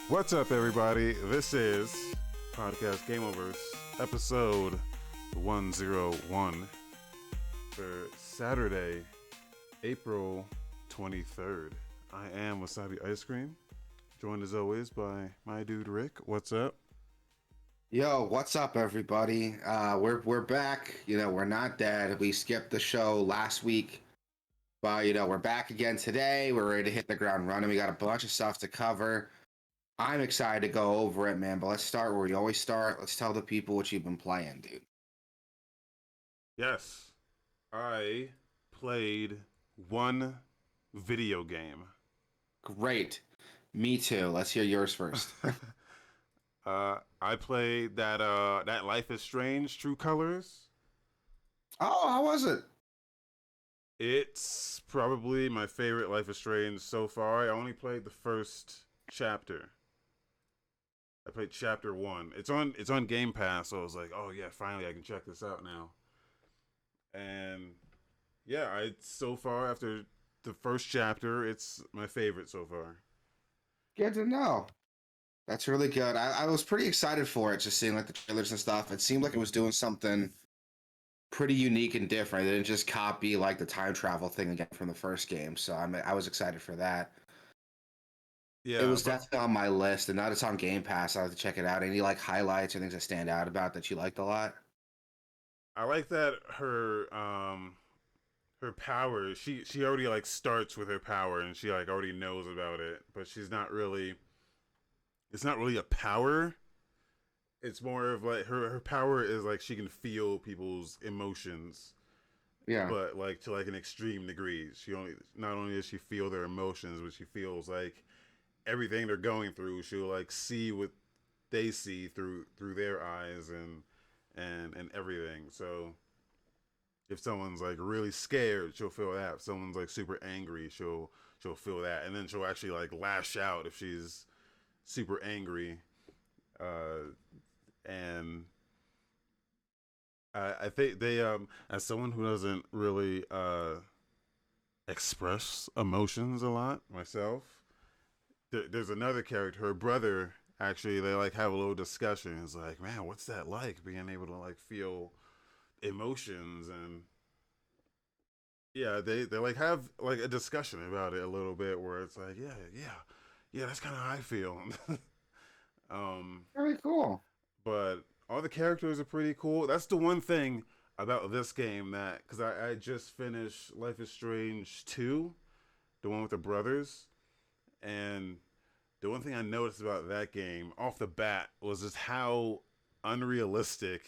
What's up, everybody? This is Podcast Gameoverse, episode 101 for Saturday, April 23rd. I am Wasabi Ice Cream, joined as always by my dude Rick. What's up? Yo, what's up, everybody? We're back. We're not dead. We skipped the show last week, but we're back again today. We're ready to hit the ground running. We got a bunch of stuff to cover. I'm excited to go over it, man. But let's start where we always start. Let's tell the people what you've been playing, dude. Yes, I played one video game. Great. Me too. Let's hear yours first. I played that Life is Strange True Colors. Oh, how was it? It's probably my favorite Life is Strange so far. I only played the first chapter. I played chapter 1. It's on Game Pass, so I was like, oh yeah, finally I can check this out now. And yeah, so far after the first chapter, it's my favorite so far. Good to know. That's really good. I was pretty excited for it, just seeing like the trailers and stuff. It seemed like it was doing something pretty unique and different. It didn't just copy like the time travel thing again from the first game. So I was excited for that. Yeah, It was definitely on my list, and now it's on Game Pass. I have to check it out. Any like highlights or things that stand out about that you liked a lot? I like that her power. She already like starts with her power, and she like already knows about it, but she's not really. It's not really a power. It's more of like her power is like she can feel people's emotions. Yeah. But like to like an extreme degree. Not only does she feel their emotions, but she feels like everything they're going through. She'll like see what they see through their eyes and everything. So if someone's like really scared, she'll feel that. If someone's like super angry, she'll feel that, and then she'll actually like lash out if she's super angry. And I think they as someone who doesn't really express emotions a lot myself, there's another character, her brother. Actually, they like have a little discussion. It's like, man, what's that like, being able to like feel emotions? And yeah, they like have like a discussion about it a little bit, where it's like, yeah, that's kind of how I feel. Very cool. But all the characters are pretty cool. That's the one thing about this game, that because I just finished Life is Strange 2, the one with the brothers, and the one thing I noticed about that game off the bat was just how unrealistic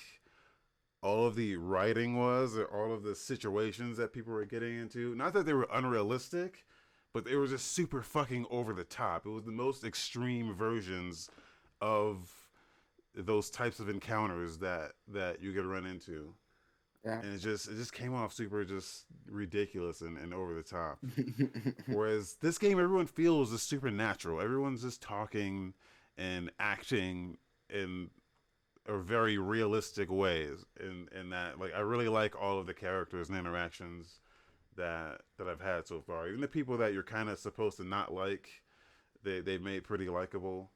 all of the writing was, or all of the situations that people were getting into. Not that they were unrealistic, but they were just super fucking over the top. It was the most extreme versions of those types of encounters that you could run into. Yeah. And it just came off super just ridiculous and over the top. Whereas this game, everyone feels is supernatural. Everyone's just talking and acting in a very realistic ways. In that, like, I really like all of the characters and interactions that I've had so far. Even the people that you're kind of supposed to not like, they've made pretty likable.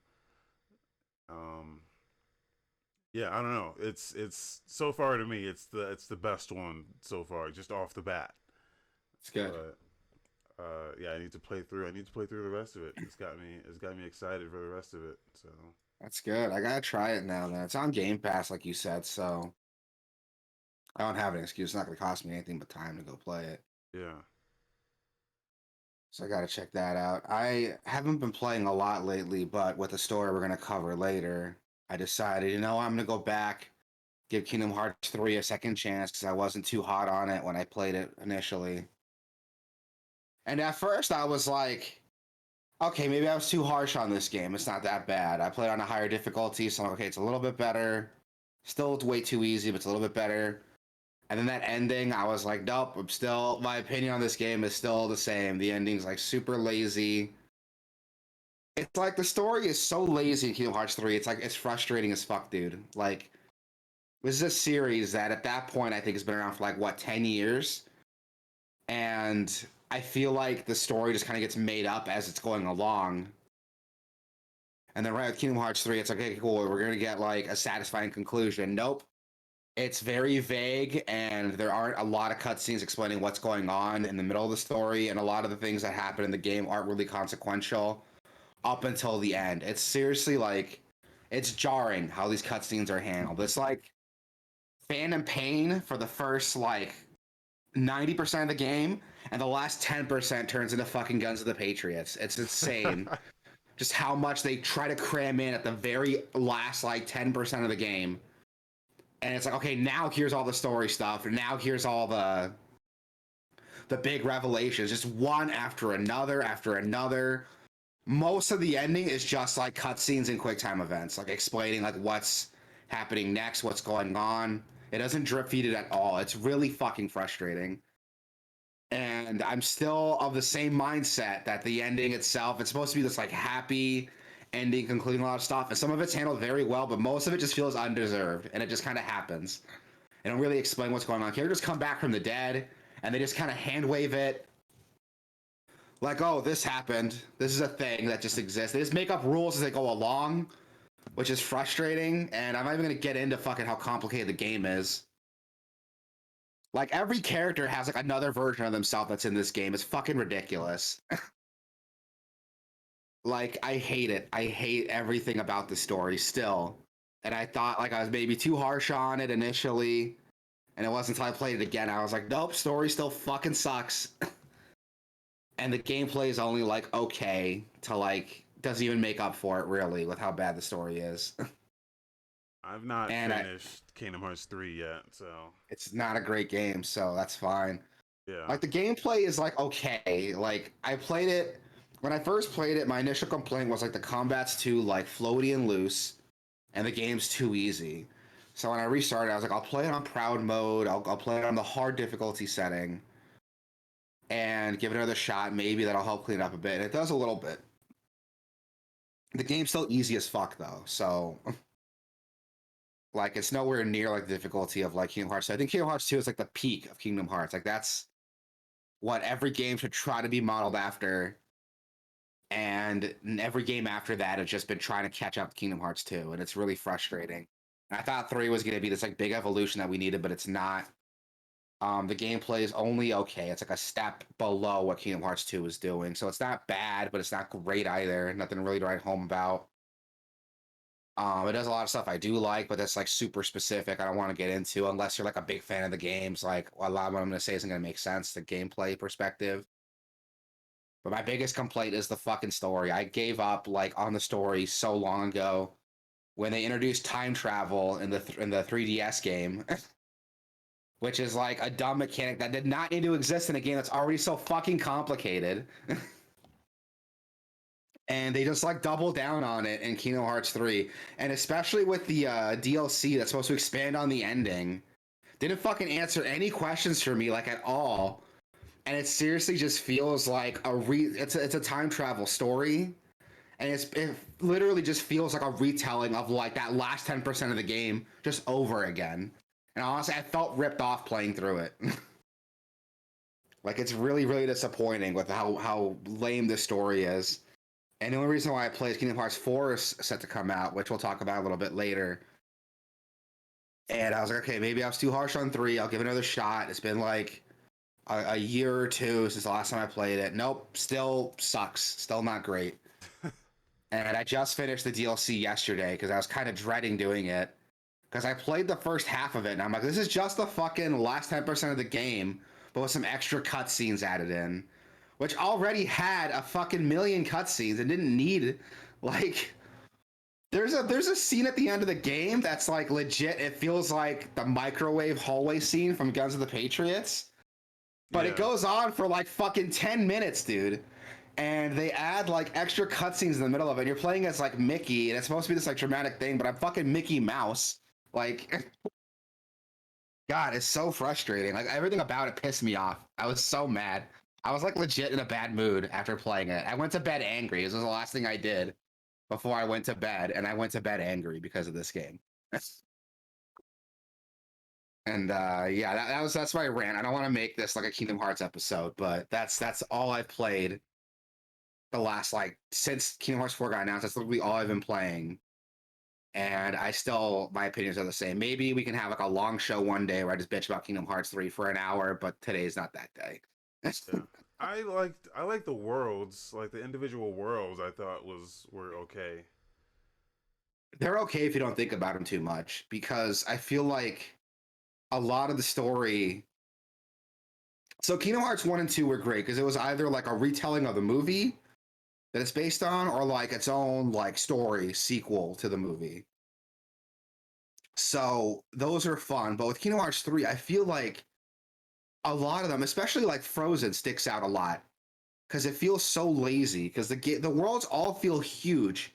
Yeah, I don't know. It's so far to me, it's the best one so far, just off the bat. It's good. But yeah, I need to play through. I need to play through the rest of it. It's got me excited for the rest of it. So That's good. I gotta try it now, man. It's on Game Pass, like you said, so I don't have an excuse. It's not gonna cost me anything but time to go play it. yeah, So I gotta check that out. I haven't been playing a lot lately, but with the story we're gonna cover later, I decided, I'm gonna go back, give Kingdom Hearts 3 a second chance because I wasn't too hot on it when I played it initially. And at first I was like, okay, maybe I was too harsh on this game. It's not that bad. I played on a higher difficulty, so I'm like, okay, it's a little bit better. Still way too easy, but it's a little bit better. And then that ending, I was like, nope, my opinion on this game is still the same. The ending's like super lazy. It's like the story is so lazy in Kingdom Hearts 3. It's like, it's frustrating as fuck, dude. Like, this is a series that at that point I think has been around for like, what, 10 years? And I feel like the story just kind of gets made up as it's going along. And then right with Kingdom Hearts 3, it's like, okay, cool, we're gonna get like a satisfying conclusion. Nope. It's very vague, and there aren't a lot of cutscenes explaining what's going on in the middle of the story, and a lot of the things that happen in the game aren't really consequential up until the end. It's seriously like, it's jarring how these cutscenes are handled. It's like Phantom Pain for the first like 90% of the game, and the last 10% turns into fucking Guns of the Patriots. It's insane. Just how much they try to cram in at the very last like 10% of the game. And it's like, okay, now here's all the story stuff, and now here's all the big revelations, just one after another after another. Most of the ending is just like cutscenes and quick time events, like explaining like what's happening next, what's going on. It doesn't drip feed it at all. It's really fucking frustrating. And I'm still of the same mindset that the ending itself, it's supposed to be this like happy ending, concluding a lot of stuff, and some of it's handled very well, but most of it just feels undeserved, and it just kind of happens. They don't really explain what's going on. Characters come back from the dead, and they just kind of hand wave it, like, oh, this happened. This is a thing that just exists. They just make up rules as they go along, which is frustrating, and I'm not even gonna get into fucking how complicated the game is. Like, every character has like another version of themselves that's in this game. It's fucking ridiculous. Like, I hate it. I hate everything about the story still. And I thought like I was maybe too harsh on it initially. And it wasn't until I played it again, I was like, nope, story still fucking sucks. And the gameplay is only like okay to like doesn't even make up for it really with how bad the story is. I've not And finished Kingdom Hearts 3 yet, so it's not a great game, so that's fine. yeah. Like the gameplay is like okay. Like I played it when I first played it, my initial complaint was like the combat's too like floaty and loose, and the game's too easy. So when I restarted, I was like, I'll play it on proud mode. I'll play it on the hard difficulty setting, and give it another shot. Maybe that'll help clean it up a bit. And it does a little bit. The game's still easy as fuck though, so like it's nowhere near like the difficulty of like Kingdom Hearts. So I think Kingdom Hearts 2 is like the peak of Kingdom Hearts. Like that's what every game should try to be modeled after. And every game after that has just been trying to catch up to Kingdom Hearts 2, and it's really frustrating. And I thought 3 was going to be this like big evolution that we needed, but it's not. The gameplay is only okay. It's like a step below what Kingdom Hearts 2 is doing. So it's not bad, but it's not great either. Nothing really to write home about. It does a lot of stuff I do like, but that's like super specific. I don't want to get into unless you're like a big fan of the games. Like a lot of what I'm going to say isn't going to make sense, the gameplay perspective. But my biggest complaint is the fucking story. I gave up like on the story so long ago when they introduced time travel in the 3DS game, which is like a dumb mechanic that did not need to exist in a game that's already so fucking complicated. And they just like double down on it in Kingdom Hearts 3, and especially with the DLC that's supposed to expand on the ending, didn't fucking answer any questions for me like at all. And it seriously just feels like it's a time travel story, and it literally just feels like a retelling of like that last 10% of the game just over again. And honestly, I felt ripped off playing through it. Like it's really really disappointing with how lame this story is. And the only reason why I played Kingdom Hearts 4 is set to come out, which we'll talk about a little bit later. And I was like, okay, maybe I was too harsh on 3. I'll give it another shot. It's been like a year or two since the last time I played it. Nope, still sucks. Still not great. And I just finished the DLC yesterday because I was kind of dreading doing it. Because I played the first half of it, and I'm like, this is just the fucking last 10% of the game, but with some extra cutscenes added in. Which already had a fucking million cutscenes and didn't need, like... There's a scene at the end of the game that's like legit. It feels like the microwave hallway scene from Guns of the Patriots. But it goes on for like fucking 10 minutes, dude. And they add like extra cutscenes in the middle of it. And you're playing as like Mickey, and it's supposed to be this like dramatic thing, but I'm fucking Mickey Mouse. Like, God, it's so frustrating. Like everything about it pissed me off. I was so mad. I was like legit in a bad mood after playing it. I went to bed angry. This was the last thing I did before I went to bed, and I went to bed angry because of this game. And yeah, that's my rant. I don't want to make this like a Kingdom Hearts episode, but that's all I've played the last like since Kingdom Hearts 4 got announced. That's literally all I've been playing. And I still, my opinions are the same. Maybe we can have like a long show one day where I just bitch about Kingdom Hearts 3 for an hour, but today's not that day. Yeah. I liked the worlds, like the individual worlds I thought were okay. They're okay if you don't think about them too much, because I feel like a lot of the story. So Kingdom Hearts 1 and 2 were great because it was either like a retelling of the movie that it's based on or like its own like story sequel to the movie. So those are fun. But with Kingdom Hearts 3, I feel like a lot of them, especially like Frozen, sticks out a lot because it feels so lazy because the worlds all feel huge.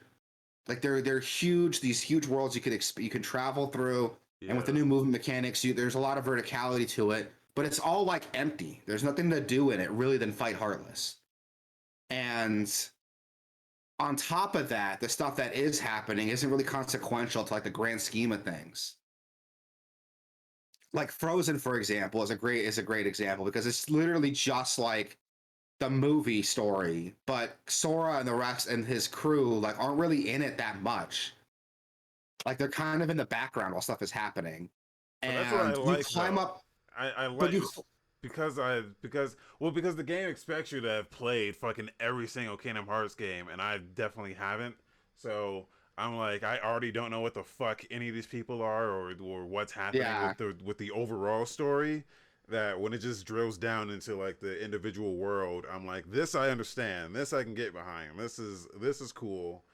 Like they're huge, these huge worlds you can travel through, and with the Yeah. new movement mechanics, there's a lot of verticality to it, but it's all like empty. There's nothing to do in it really than fight Heartless. And on top of that, the stuff that is happening isn't really consequential to like the grand scheme of things. Like Frozen, for example, is a great example because it's literally just like the movie story, but Sora and the rest and his crew like aren't really in it that much. Like they're kind of in the background while stuff is happening. But that's what I And you like climb though. up, I but like you it's because the game expects you to have played fucking every single Kingdom Hearts game, and I definitely haven't. So I'm like, I already don't know what the fuck any of these people are, or what's happening yeah. with the overall story. That when it just drills down into like the individual world, I'm like, this I understand, this I can get behind, this is cool,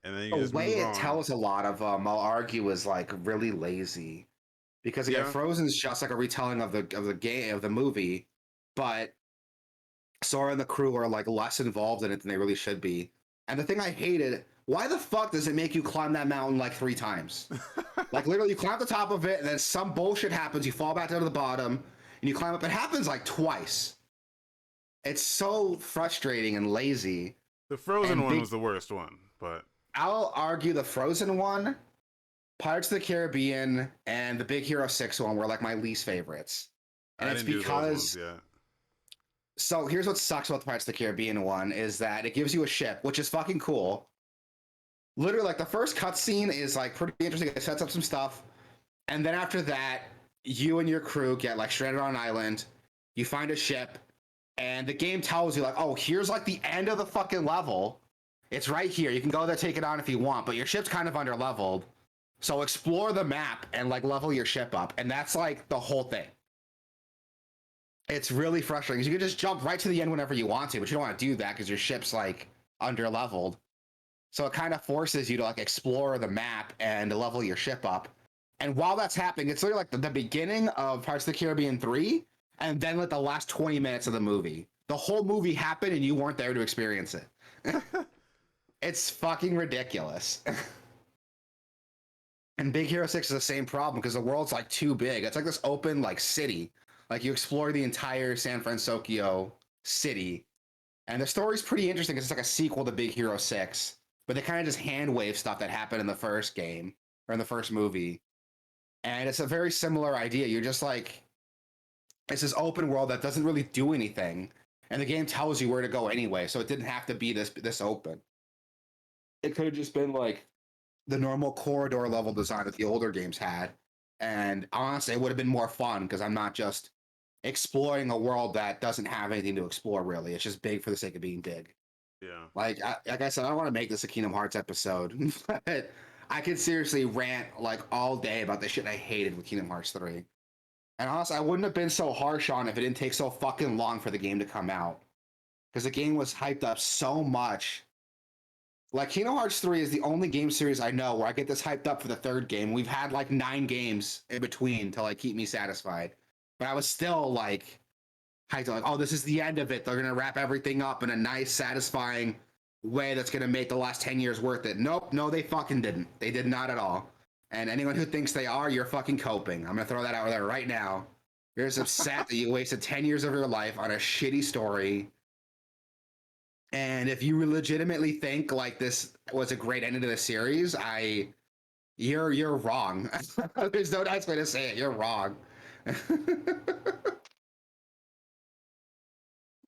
and then you The just way move it on. tells a lot of them, I'll argue, is like really lazy. Because again, Yeah, Frozen's just like a retelling of the game of the movie, but Sora and the crew are like less involved in it than they really should be. And the thing I hated, why the fuck does it make you climb that mountain like 3 times? Like literally, you climb the top of it, and then some bullshit happens. You fall back down to the bottom, and you climb up. It happens like twice. It's so frustrating and lazy. the Frozen And one big, was the worst one, but I'll argue the Frozen one, Pirates of the Caribbean, and the Big Hero 6 one were like my least favorites. And I it's didn't do those ones because yet. so here's what sucks about the Pirates of the Caribbean one is that it gives you a ship, which is fucking cool. Literally, like the first cutscene is like pretty interesting. It sets up some stuff, and then after that, you and your crew get like stranded on an island. You find a ship, and the game tells you like, oh, here's like the end of the fucking level. It's right here. You can go there, take it on if you want, but your ship's kind of under leveled. So explore the map and like level your ship up, and that's like the whole thing. It's really frustrating because you can just jump right to the end whenever you want to, but you don't want to do that because your ship's like under leveled. So it kind of forces you to like explore the map and level your ship up. And while that's happening, it's literally like the beginning of Pirates of the Caribbean 3, and then like the last 20 minutes of the movie. The whole movie happened and you weren't there to experience it. It's fucking ridiculous. And Big Hero 6 is the same problem because the world's like too big. It's like this open like city. Like you explore the entire San Francisco city. And the story's pretty interesting because it's like a sequel to Big Hero 6. But they kind of just hand wave stuff that happened in the first game or in the first movie. And it's a very similar idea. You're just like it's this open world that doesn't really do anything. And the game tells you where to go anyway. So it didn't have to be this open. It could have just been like the normal corridor level design that the older games had. And honestly, it would have been more fun because I'm not just exploring a world that doesn't have anything to explore really. It's just big for the sake of being big. Yeah. Like I said, I don't want to make this a Kingdom Hearts episode, but I could seriously rant like all day about the shit I hated with Kingdom Hearts 3. And honestly, I wouldn't have been so harsh on it if it didn't take so fucking long for the game to come out. Because the game was hyped up so much. Like Kingdom Hearts 3 is the only game series I know where I get this hyped up for the third game. We've had like 9 games in between to like keep me satisfied. But I was still like hyped up, like, oh, this is the end of it. They're gonna wrap everything up in a nice, satisfying way that's gonna make the last 10 years worth it. Nope, no, they fucking didn't. They did not at all. And anyone who thinks they are, you're fucking coping. I'm gonna throw that out there right now. You're just upset that you wasted 10 years of your life on a shitty story. And if you legitimately think like this was a great ending to the series, you're wrong. There's no nice way to say it. You're wrong.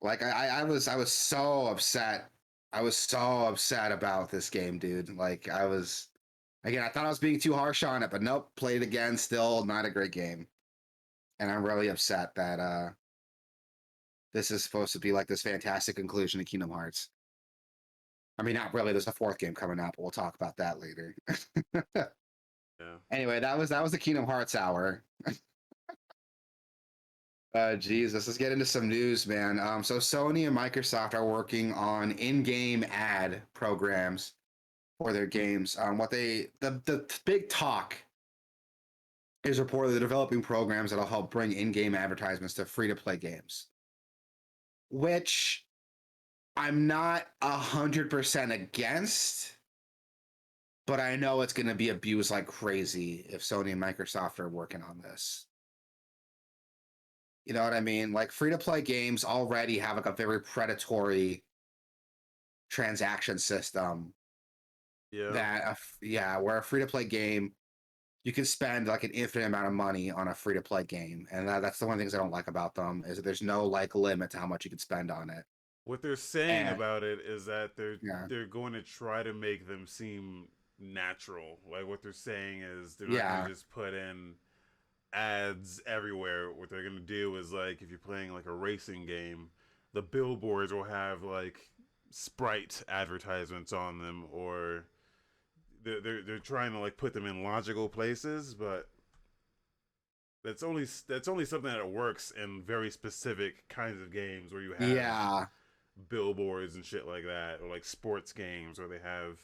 Like I was so upset I was so upset about this game, dude. Like I was again, I thought I was being too harsh on it, but nope, played it again, still not a great game. And I'm really upset that this is supposed to be like this fantastic conclusion to Kingdom Hearts. I mean, not really. There's a fourth game coming out, but we'll talk about that later. Yeah. Anyway, that was the Kingdom Hearts hour. Jesus, let's get into some news, man. So Sony and Microsoft are working on in-game ad programs for their games. The big talk is reportedly developing programs that'll help bring in-game advertisements to free-to-play games, which I'm not 100% against, but I know it's going to be abused like crazy if Sony and Microsoft are working on this. You know what I mean? Like free-to-play games already have like a very predatory transaction system Yeah. that, where a free-to-play game, you can spend like an infinite amount of money on a free-to-play game, and that's the one of the things I don't like about them is that there's no like limit to how much you can spend on it. What they're saying And about it is that yeah, they're going to try to make them seem natural. Like what they're saying is they're not going to yeah, just put in ads everywhere. What they're going to do is like if you're playing like a racing game, the billboards will have like Sprite advertisements on them, or they're trying to like put them in logical places, but that's only something that works in very specific kinds of games where you have yeah, billboards and shit like that, or like sports games where they have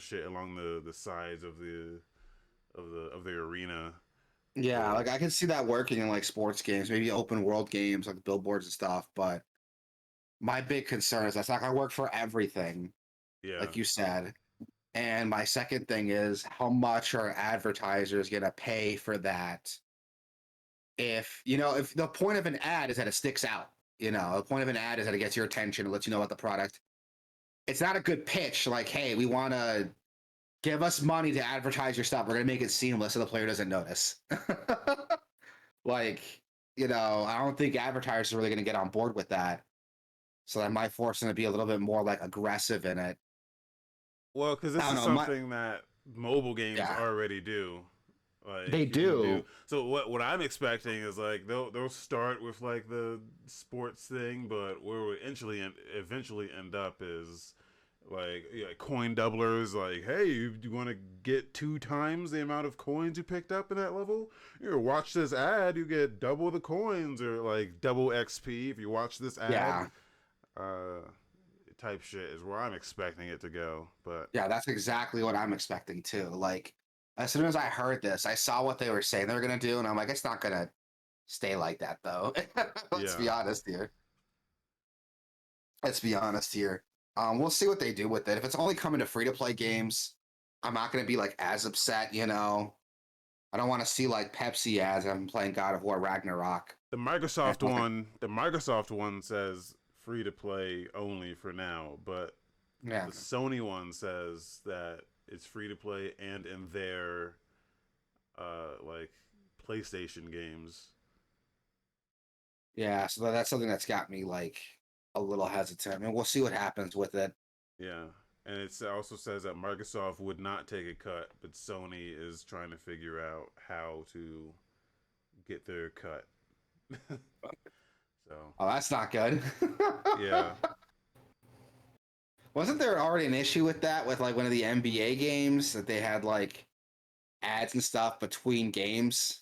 shit along the sides of the arena. yeah. Or Like I can see that working in like sports games, maybe open world games like billboards and stuff. But my big concern is that's not going to work for everything, yeah, like you said. And my second thing is how much are advertisers going to pay for that? If the point of an ad is that it sticks out, the point of an ad is that it gets your attention, it lets you know about the product. It's not a good pitch. Like, hey, we want to give us money to advertise your stuff. We're going to make it seamless so the player doesn't notice. Like, I don't think advertisers are really going to get on board with that. So that might force them to be a little bit more like aggressive in it. well, because I this don't is know. something that mobile games Yeah, already do. Like they you can do. do. So what I'm expecting is like they'll start with like the sports thing, but where we eventually end up is like coin doublers. Like, hey, you want to get 2 times the amount of coins you picked up in that level? You watch this ad, you get double the coins, or like double XP if you watch this ad. Yeah. Uh, type shit is where I'm expecting it to go. But Yeah, that's exactly what I'm expecting too. Like, as soon as I heard this, I saw what they were saying they were gonna do, and I'm like, it's not gonna stay like that though. Let's yeah, be honest here. Let's be honest here. We'll see what they do with it. If it's only coming to free to play games, I'm not gonna be like as upset. I don't want to see like Pepsi ads. I'm playing God of War Ragnarok. And like, The Microsoft one says free to play only for now, but yeah, the Sony one says that it's free to play and in their like PlayStation games. yeah. So that's something that's got me like a little hesitant. I mean, we'll see what happens with it. Yeah. And it also says that Microsoft would not take a cut, but Sony is trying to figure out how to get their cut. So, Oh, that's not good. yeah. Wasn't there already an issue with that with like one of the NBA games that they had like ads and stuff between games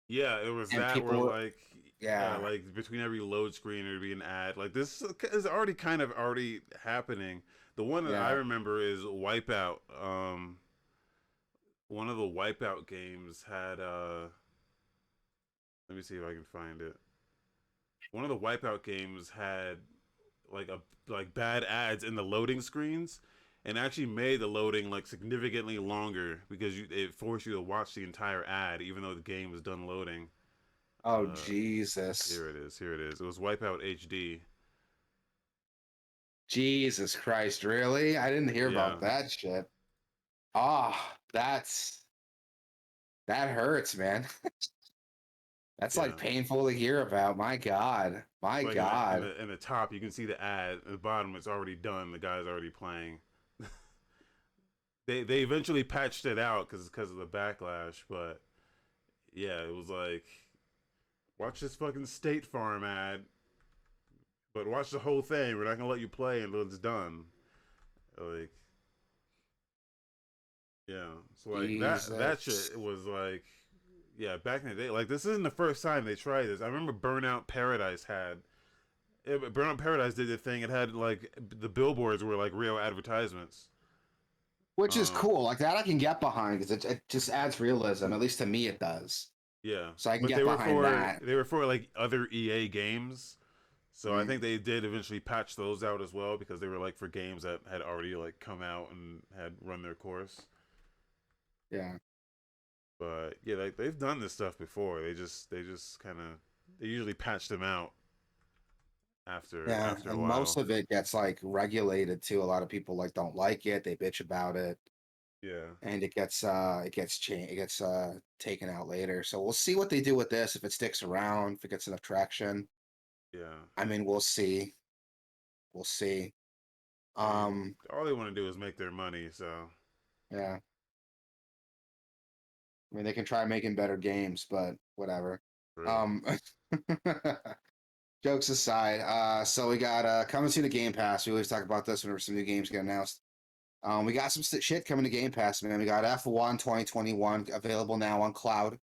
Yeah, it was and that people where were, like yeah, yeah, like between every load screen there'd be an ad. Like this is already kind of already happening. The one that I yeah, remember is Wipeout. One of the Wipeout games had let me see if I can find it. One of the Wipeout games had like bad ads in the loading screens, and actually made the loading like significantly longer because it forced you to watch the entire ad even though the game was done loading. oh Uh, Jesus, Here it is. Here it is. It was Wipeout HD. Jesus Christ, really? I didn't hear Yeah. about that shit. Ah, that hurts, man. That's like Yeah. painful to hear about. My God. My Like God. in the top, you can see the ad. At the bottom, it's already done. The guy's already playing. They eventually patched it out because of the backlash, but yeah, it was like watch this fucking State Farm ad, but watch the whole thing. We're not gonna let you play until it's done. Like, yeah, so like that Jesus. shit was like, yeah, back in the day. Like, this isn't the first time they tried this. I remember Burnout Paradise had. Burnout Paradise did the thing. It had like the billboards were like real advertisements. Which is Um, cool. Like that I can get behind because it just adds realism. At least to me it does. yeah, So I can but get behind that. they were for like other EA games. So I Mm, think they did eventually patch those out as well because they were like for games that had already like come out and had run their course. yeah. But yeah, like they've done this stuff before. They just kind of they usually patch them out Yeah. after a And most while. of it gets like regulated too. A lot of people like don't like it. They bitch about it. Yeah, And it gets changed, it gets taken out later. So we'll see what they do with this if it sticks around, if it gets enough traction. yeah. I mean, we'll see. We'll see. I mean, Um, all they want to do is make their money. So yeah. I mean, they can try making better games, but whatever. true. Um, jokes aside, so we got coming to the Game Pass. We always talk about this whenever some new games get announced. We got some shit coming to Game Pass, man. We got F1 2021 available now on cloud.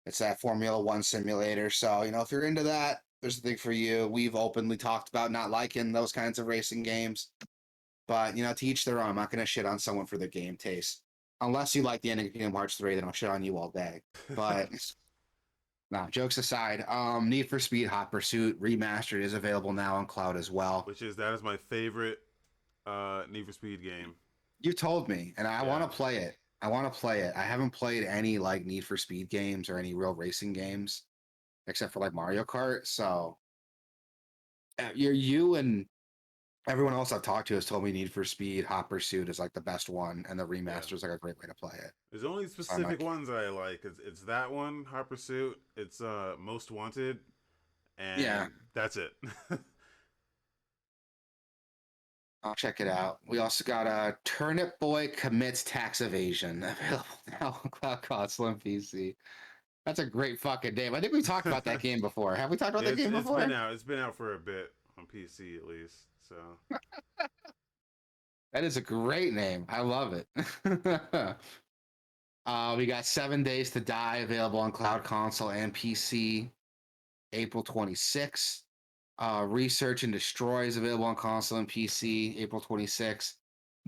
It's that Formula One simulator. So, if you're into that, there's a thing for you. We've openly talked about not liking those kinds of racing games. But, to each their own. I'm not going to shit on someone for their game taste. Unless you like the ending of Kingdom Hearts 3, then I'll shit on you all day. But, nah, jokes aside, Need for Speed Hot Pursuit Remastered is available now on cloud as well. Which is that is my favorite Need for Speed game. You told me, and I want Yeah, to play it. I want to play it. I haven't played any, like, Need for Speed games or any real racing games, except for, like, Mario Kart. So, you and everyone else I've talked to has told me Need for Speed Hot Pursuit is like the best one, and the yeah. remaster is like a great way to play it. There's only So I'm specific like, ones I like. It's that one, Hot Pursuit. It's Most Wanted, yeah, and that's it. I'll check it out. We also got Turnip Boy Commits Tax Evasion available now on Cloud Console and PC. That's a great fucking name. I think we talked about that game before. Have we talked about Yeah, that game it's been before? out. It's been out for a bit on PC at least. So That is a great name. I love it. We got 7 Days to Die available on Cloud Console and PC, April 26th. Research and Destroy is available on console and PC, April 26th.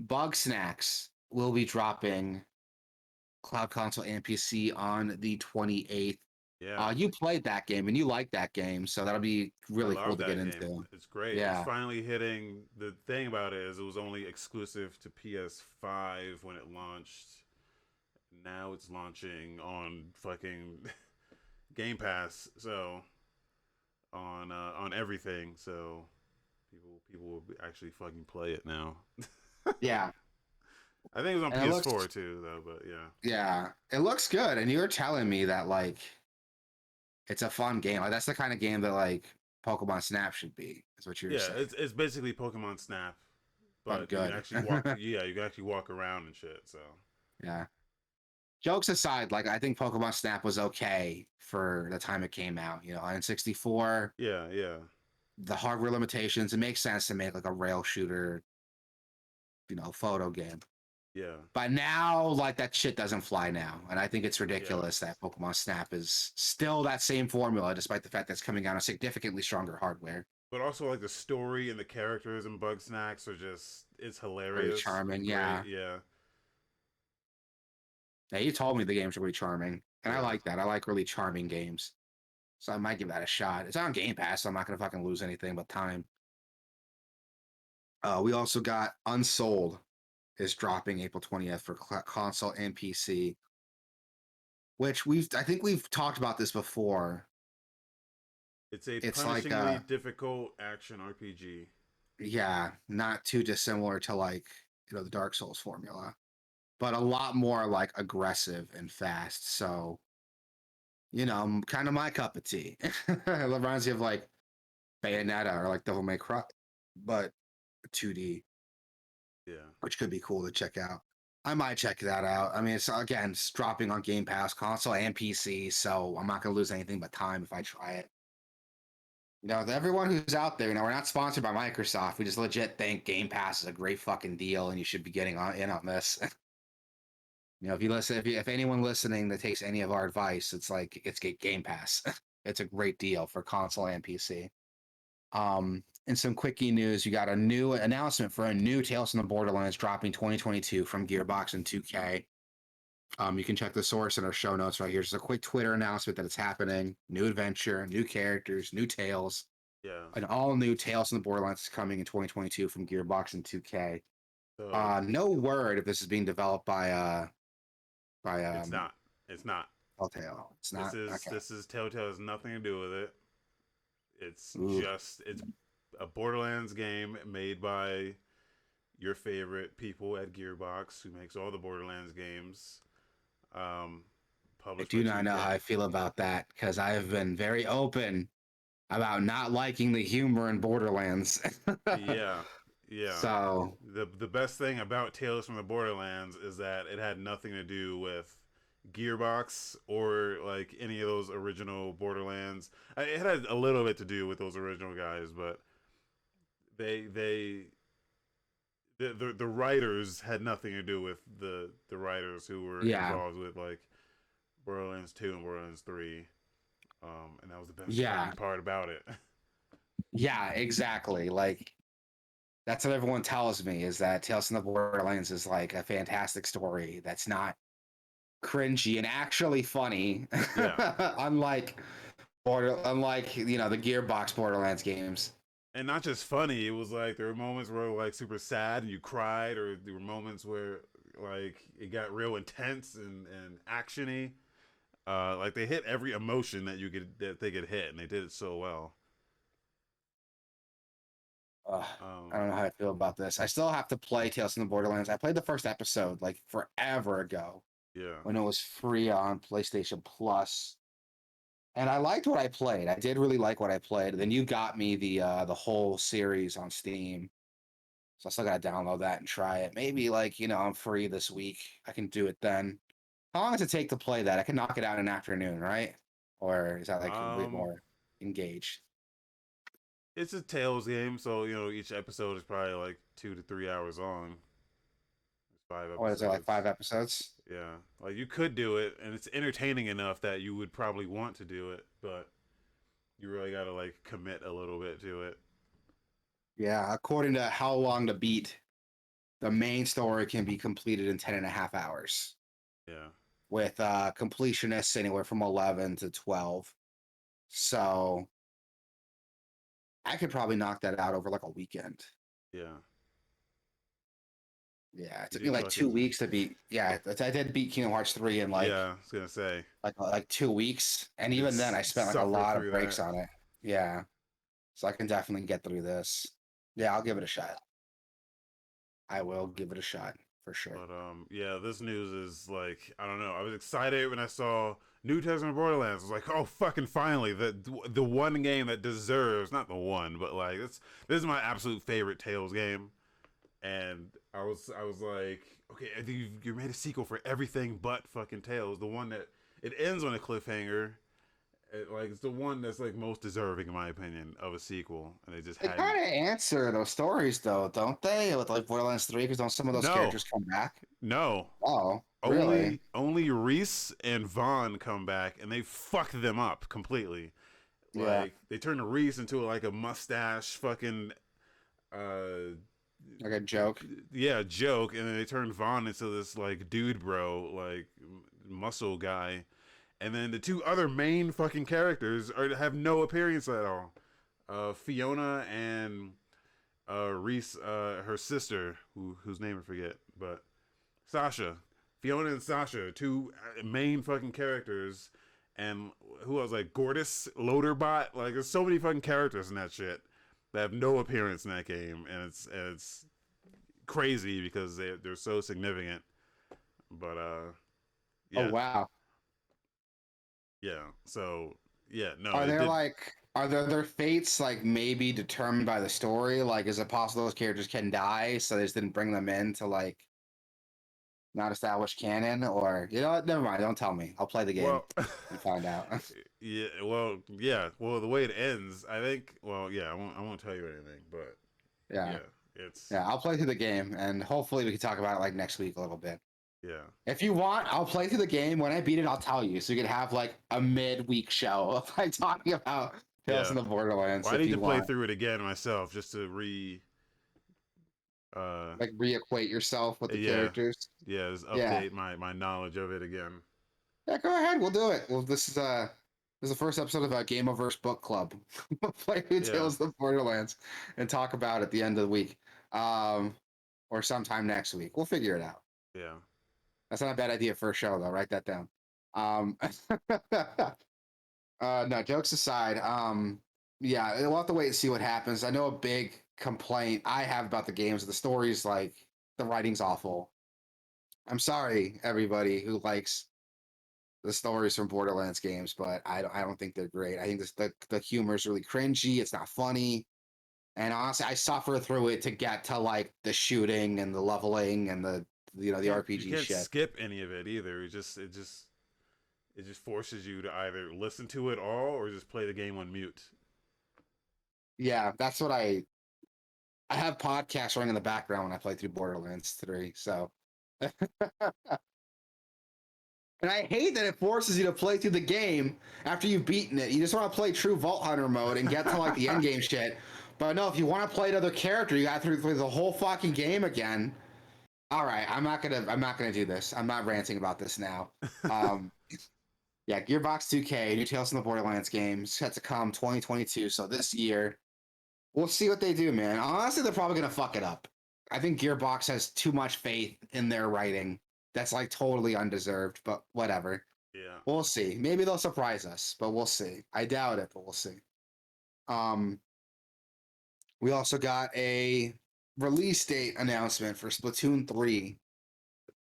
Bugsnax will be dropping Cloud Console and PC on the 28th. yeah, You played that game and you liked that game, so that'll be I really cool love to get that game. into. It's great. It's Yeah, finally hitting. The thing about it is it was only exclusive to PS5 when it launched. Now it's launching on fucking Game Pass. So on everything. So people will actually fucking play it now. yeah, I think it was on and it looks, PS4 too, though. But yeah, yeah, it looks good. And you were telling me that like it's a fun game. Like that's the kind of game that like Pokemon Snap should be. Is what you were yeah, saying. it's basically Pokemon Snap, But but you can good. actually walk. Yeah, you can actually walk around and shit. So Yeah. Jokes aside, like I think Pokemon Snap was okay for the time it came out. On 64, yeah, yeah, the hardware limitations, it makes sense to make like a rail shooter, photo game. yeah, But now, like that shit doesn't fly now, and I think it's yeah. ridiculous that Pokemon Snap is still that same formula, despite the fact that it's coming out on significantly stronger hardware. But also like the story and the characters and Bugsnax are just it's Very hilarious charming, and yeah. great. Yeah, Yeah, you told me the games are really charming, and I yeah. like that. I like really charming games, so I might give that a shot. It's on Game Pass, so I'm not gonna fucking lose anything but time. We also got Unsold is dropping April 20th for console and PC, which I think we've talked about this before. It's a It's like punishingly difficult action RPG. yeah, not too dissimilar to like, the Dark Souls formula, but a lot more like aggressive and fast. So kind of my cup of tea. It reminds me of like Bayonetta or like Devil May Cry, but 2D, Yeah. which could be cool to check out. I might check that out. I mean, it's dropping on Game Pass, console and PC, so I'm not gonna lose anything but time if I try it. Everyone who's out there, we're not sponsored by Microsoft. We just legit think Game Pass is a great fucking deal, and you should be getting in on this. If you listen, if anyone listening that takes any of our advice, it's like it's Game Pass. It's a great deal for console and PC. And some quickie news: you got a new announcement for a new Tales from the Borderlands dropping 2022 from Gearbox and 2K. You can check the source in our show notes right here. Just a quick Twitter announcement that it's happening. New adventure, new characters, new tales. Yeah. An all new Tales from the Borderlands is coming in 2022 from Gearbox and 2K. So No word if this is being developed by it's not. It's not. Telltale. It's not. Okay. This is Telltale has nothing to do with it. It's Ooh. it's a Borderlands game made by your favorite people at Gearbox, who makes all the Borderlands games. I Published do by not know 2K. how I feel about that because I have been very open about not liking the humor in Borderlands. Yeah, yeah. So The best thing about Tales from the Borderlands is that it had nothing to do with Gearbox or like any of those original Borderlands. It had a little bit to do with those original guys, but they the writers had nothing to do with the writers who were yeah, involved with like Borderlands 2 and Borderlands 3. And that was the best yeah, fucking part about it. yeah, exactly. Like that's what everyone tells me is that Tales from the Borderlands is like a fantastic story that's not cringy and actually funny. Yeah. Unlike the Gearbox Borderlands games. And not just funny, it was like there were moments where like super sad and you cried, or there were moments where like it got real intense and actiony. Like they hit every emotion that they could hit, and they did it so well. Ugh, I Um, don't know how I feel about this. I still have to play Tales from the Borderlands. I played the first episode like forever ago yeah, when it was free on PlayStation Plus, and I liked what I played. I did really like what I played. Then you got me the whole series on Steam, so I still gotta download that and try it. Maybe like I'm free this week. I can do it then. How long does it take to play that? I can knock it out in an afternoon, right? Or is that like a bit um, more engaged? it's a Tales game, so each episode is probably like 2 to 3 hours long. There's five Or is it like episodes. 5 episodes? Yeah, like you could do it, and it's entertaining enough that you would probably want to do it, but you really gotta like commit a little bit to it. Yeah, according to How Long to Beat, the main story can be completed in 10 and a half hours Yeah, with completionists anywhere from 11 to 12. So I could probably knock that out over like a weekend. yeah. Yeah, it You took me did like 2 weeks fucking to beat. Yeah, I did beat Kingdom Hearts 3 in like yeah. I was gonna say like 2 weeks, and you did even then I spent like a suffer lot of through breaks that. on it. Yeah, so I can definitely get through this. Yeah, I'll give it a shot. I will give it a shot for sure. But yeah, this news is like I don't know. I was excited when I saw New Testament Borderlands. I was like, oh fucking finally, the one game that deserves, not the one, but like this is my absolute favorite Tales game. And I was like, okay, I think you made a sequel for everything but fucking Tales. The one that it ends on a cliffhanger. It's the one that's like most deserving in my opinion of a sequel, and they just They hadn't. kind of answer those stories though, don't they? With like Borderlands 3, because don't some of those No, characters come back? no. Oh, really? Only Reese and Vaughn come back, and they fuck them up completely. Yeah, Like they turn Reese into like a mustache fucking uh like a joke. yeah joke, and then they turn Vaughn into this like dude bro like muscle guy, and then the two other main fucking characters have no appearance at all. Fiona and Reese, her sister, whose name I forget, but Sasha, Fiona and Sasha, two main fucking characters, and who else? Like Gortys, Loaderbot. Like there's so many fucking characters in that shit that have no appearance in that game, and it's crazy because they're so significant. But Oh yeah, wow. Yeah. So yeah, no, Are it there did. like are there their fates like maybe determined by the story? Like, is it possible those characters can die, so they just didn't bring them in to like not establish canon? Or you know what? Never mind. Don't tell me. I'll play the game Well, and find out. yeah. Well, yeah. Well, the way it ends, I think. Well, yeah. I won't tell you anything, but Yeah, yeah, it's yeah. I'll play through the game, and hopefully we can talk about it like next week a little bit. yeah, If you want, I'll play through the game. When I beat it, I'll tell you, so you can have like a midweek show of like talking about Tales yeah. from the Borderlands Well, I if need you to play want. through it again myself just to re. Uh, Like reacquaint yourself with the yeah, characters. yeah. Just Yeah. update my knowledge of it again. Yeah, go ahead. We'll do it. Well, this is the first episode of our Gameoverse book club. We'll play through Yeah, Tales of the Borderlands and talk about it at the end of the week, um, or sometime next week. We'll figure it out. yeah, That's not a bad idea for a show, though. Write that down. Um, no, jokes aside. Yeah, we'll have to wait and see what happens. I know a big complaint I have about the games. The story's like the writing's awful. I'm sorry, everybody who likes the stories from Borderlands games, but I don't think they're great. I think the humor is really cringy. It's not funny, and honestly, I suffer through it to get to like the shooting and the leveling and the you RPG can't shit. skip any of it either. It just forces you to either listen to it all or just play the game on mute. Yeah, that's what I have podcasts running in the background when I play through Borderlands 3. So, and I hate that it forces you to play through the game after you've beaten it. You just want to play true Vault Hunter mode and get to like the end game shit. But no, if you want to play another character, you got to play the whole fucking game again. All right, I'm not gonna do this. I'm not ranting about this now. Um, yeah, Gearbox 2K, new Tales from the Borderlands games set to come 2022. So this year, we'll see what they do, man. Honestly, they're probably gonna fuck it up. I think Gearbox has too much faith in their writing. That's like totally undeserved, but whatever. Yeah. We'll see. Maybe they'll surprise us, but we'll see. I doubt it, but we'll see. Um, we also got a release date announcement for Splatoon 3.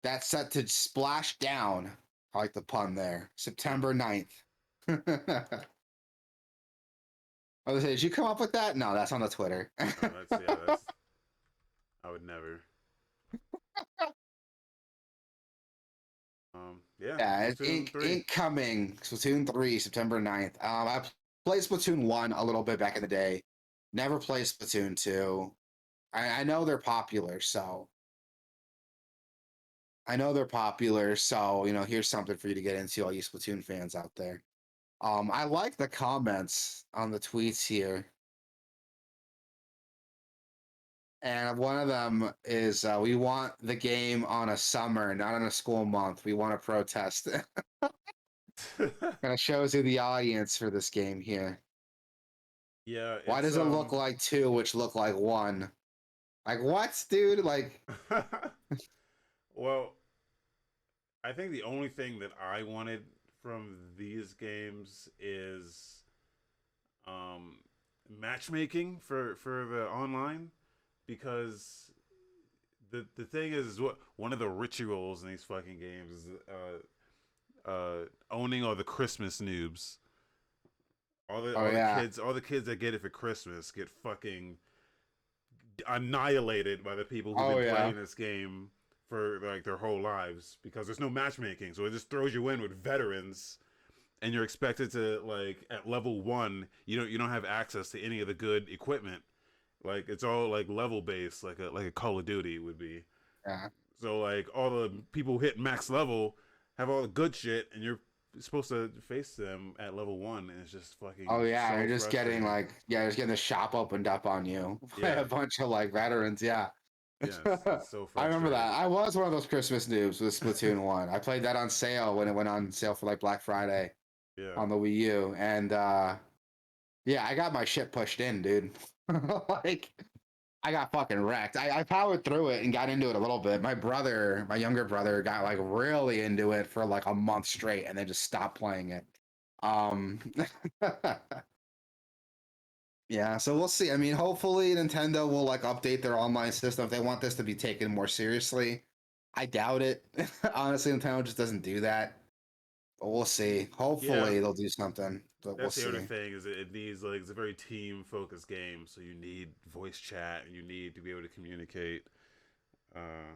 That's set to splash down. I like the pun there. September 9th. I was say, did you come up with that? No, that's on the Twitter. Oh, that's yeah. That's I would never. Yeah. Yeah, it's Splatoon 3. INKoming Splatoon 3, September 9th. I played Splatoon 1 a little bit back in the day. Never played Splatoon 2. I know they're popular, so here's something for you to get into, all you Splatoon fans out there. I like the comments on the tweets here. And one of them is, we want the game on a summer, not on a school month. We want to protest. Kind of shows you the audience for this game here. Yeah, Why it's does it look like two, which look like one? Like what, dude? Like, well, I think the only thing that I wanted from these games is um matchmaking for the online, because the thing is what one of the rituals in these fucking games is owning all the Christmas noobs. oh yeah, All the kids that get it for Christmas get fucking annihilated by the people who've oh been yeah, playing this game for like their whole lives, because there's no matchmaking. So it just throws you in with veterans, and you're expected to, like, at level 1, you don't have access to any of the good equipment. Like, it's all like level based, like a Call of Duty would be. yeah. So like all the people who hit max level have all the good shit, and you're supposed to face them at level 1, and it's just Oh fucking yeah, so you're just getting frustrating. like, yeah, just getting the shop opened up on you by Yeah, a bunch of like veterans. Yeah. yeah, it's so I remember frustrating. that. I was one of those Christmas noobs with Splatoon 1. I played that on sale when it went on sale for like Black Friday Yeah, on the Wii U. And yeah, I got my shit pushed in, dude. Like I got fucking wrecked. I powered through it and got into it a little bit. My younger brother, got like really into it for like a month straight and then just stopped playing it. Um Yeah, so we'll see. I mean, hopefully Nintendo will like update their online system if they want this to be taken more seriously. I doubt it. Honestly, Nintendo just doesn't do that. But we'll see. Yeah, Hopefully they'll do something. But we'll that's the other see. thing is it needs like it's a very team focused game, so you need voice chat and you need to be able to communicate. Uh,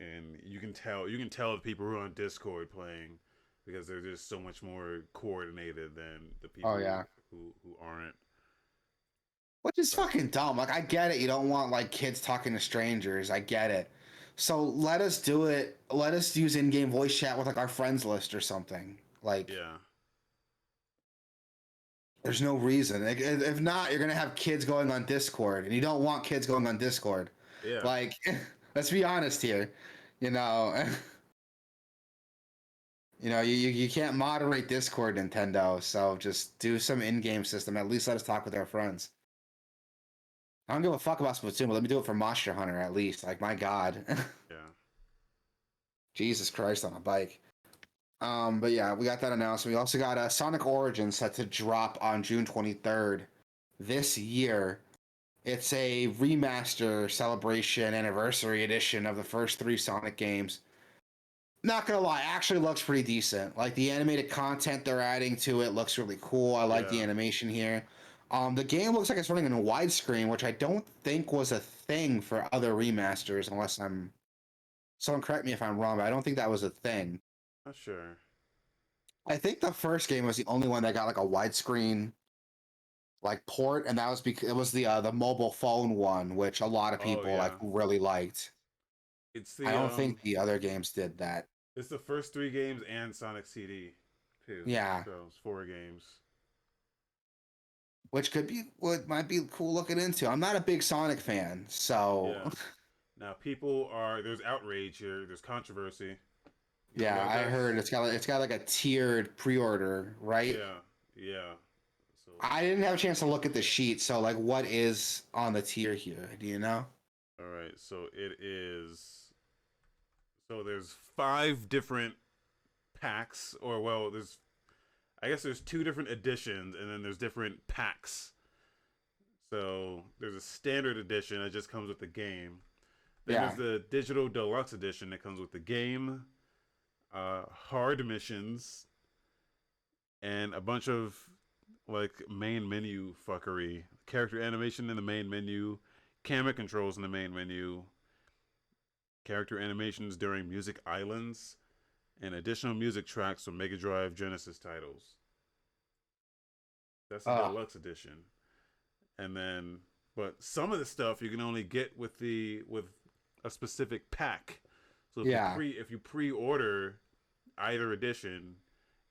and you can tell the people who are on Discord playing because they're just so much more coordinated than the Oh people yeah. who aren't. Which is But fucking dumb. Like I get it. You don't want like kids talking to strangers. I get it. So let us do it. Let us use in-game voice chat with like our friends list or something. Like yeah, there's no reason. Like, if not, you're gonna have kids going on Discord, and you don't want kids going on Discord. yeah, Like, let's be honest here. You know, you can't moderate Discord, Nintendo. So just do some in-game system. At least let us talk with our friends. I don't give a fuck about Splatoon, but let me do it for Monster Hunter at least. Like, my God, yeah. Jesus Christ on a bike. But yeah, we got that announcement. We also got Sonic Origins set to drop on June 23rd this year. It's a remaster celebration anniversary edition of the first three Sonic games. Not gonna lie, actually looks pretty decent. Like the animated content they're adding to it looks really cool. I like the Yeah. animation here. The game looks like it's running in widescreen, which I don't think was a thing for other remasters, unless I'm. Someone correct me if I'm wrong, but I don't think that was a thing. Not sure. I think the first game was the only one that got like a widescreen like port, and that was because it was the mobile phone one, which a lot of Oh people like yeah. really liked. It's I the don't think the other games did that. it's the first three games and Sonic CD too. Yeah, So it's four games. which could be what might be cool looking into. I'm not a big Sonic fan, so Yeah. Now people are there's outrage here. There's controversy. You know yeah, about I this? heard it's got like a tiered pre-order, right? Yeah. Yeah. So I didn't have a chance to look at the sheet, so like what is on the tier here? Do you know? all right. So it is. So there's five different packs, or well, there's I guess there's two different editions, and then there's different packs. So there's a standard edition that just comes with the game. Then there's Yeah. the digital deluxe edition that comes with the game, hard missions, and a bunch of like main menu fuckery, character animation in the main menu, camera controls in the main menu, character animations during music islands, and additional music tracks from Mega Drive Genesis titles. That's the Oh, deluxe edition. And then, but some of the stuff you can only get with a specific pack. So yeah. if you pre-order either edition,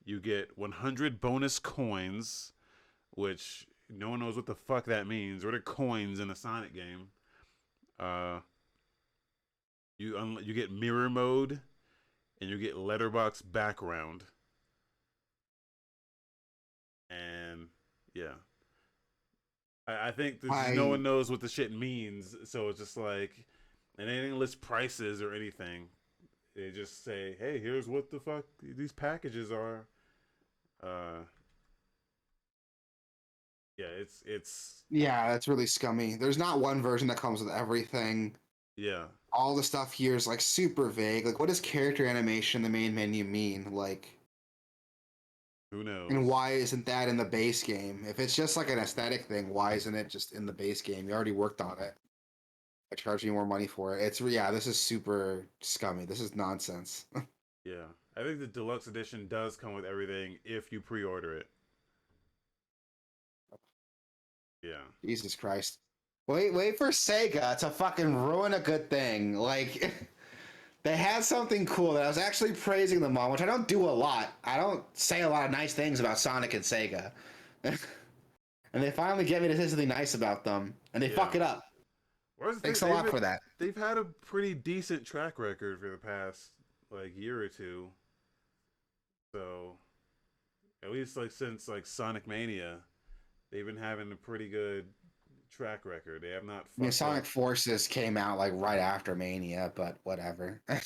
you get 100 bonus coins, which no one knows what the fuck that means. What are coins in a Sonic game? Uh, you get mirror mode, and you get letterbox background, and yeah, I think there's just no I one knows what the shit means. So it's just like, and they didn't list prices or anything. They just say, hey, here's what the fuck these packages are. Uh, yeah, it's Yeah, that's really scummy. There's not one version that comes with everything. yeah. All the stuff here is like super vague. Like, what does character animation in the main menu mean? Like, Who and knows? why isn't that in the base game? If it's just like an aesthetic thing, why isn't it just in the base game? You already worked on it. I charge you more money for it. Yeah, this is super scummy. This is nonsense. Yeah, I think the deluxe edition does come with everything if you pre-order it. Yeah, Jesus Christ. Wait for Sega to fucking ruin a good thing. Like, they had something cool that I was actually praising them on, which I don't do a lot. I don't say a lot of nice things about Sonic and Sega. And they finally get me to say something nice about them, and they yeah. fuck it up. Whereas Thanks a lot for that. they've had a pretty decent track record for the past like year or two. So at least like since like Sonic Mania, they've been having a pretty good track record. They have not I mean, fucked Sonic up. Forces came out like right after Mania, but whatever. I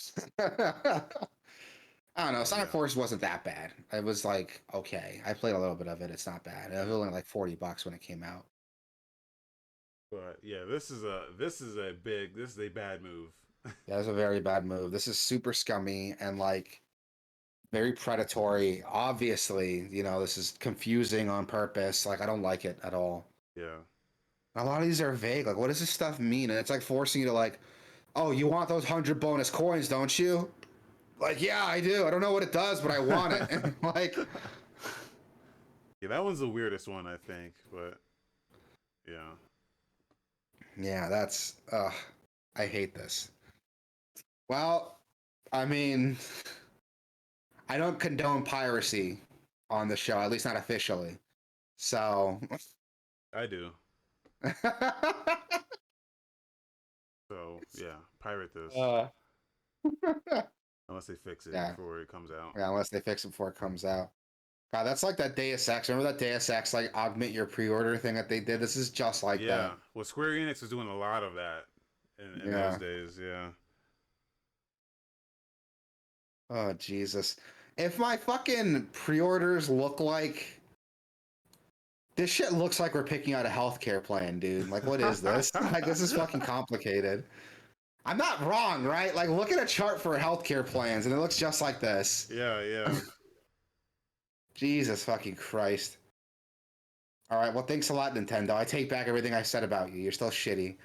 don't know. Oh Sonic yeah, Forces wasn't that bad. It was like okay. I played a little bit of it. It's not bad. It was yeah. only like $40 when it came out. But yeah, this is a bad move. Yeah, it was a very bad move. This is super scummy and like very predatory. Obviously, this is confusing on purpose. Like, I don't like it at all. Yeah. A lot of these are vague. Like, what does this stuff mean? And it's like forcing you to like, oh, you want those 100 bonus coins, don't you? Like, yeah, I do. I don't know what it does, but I want it. Like, yeah, that one's the weirdest one, I think. But yeah. yeah, that's. I hate this. Well, I mean, I don't condone piracy on the show, at least not officially. So. I do. So yeah, pirate this. Unless they fix it yeah. before it comes out. Yeah, unless they fix it before it comes out. God, that's like that Deus Ex. Remember that Deus Ex like augment your pre-order thing that they did? This is just like Yeah. that. Well, Square Enix is doing a lot of that in those Yeah. days. Yeah. Oh Jesus. If my fucking pre-orders look like this shit looks like we're picking out a healthcare plan, dude. Like, what is this? Like, this is fucking complicated. I'm not wrong, right? Like, look at a chart for healthcare plans, and it looks just like this. Yeah, yeah. Jesus fucking Christ. All right, well, thanks a lot, Nintendo. I take back everything I said about you. You're still shitty.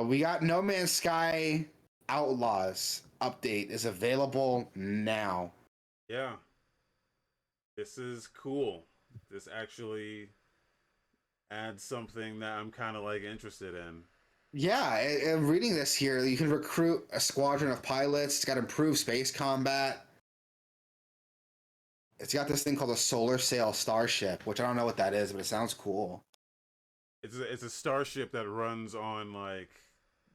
We got No Man's Sky Outlaws update is available now. Yeah. This is cool. This actually adds something that I'm kind of like interested in. Yeah, and reading this here, you can recruit a squadron of pilots. It's got improved space combat. It's got this thing called a solar sail starship, which I don't know what that is, but it sounds cool. It's a starship that runs on like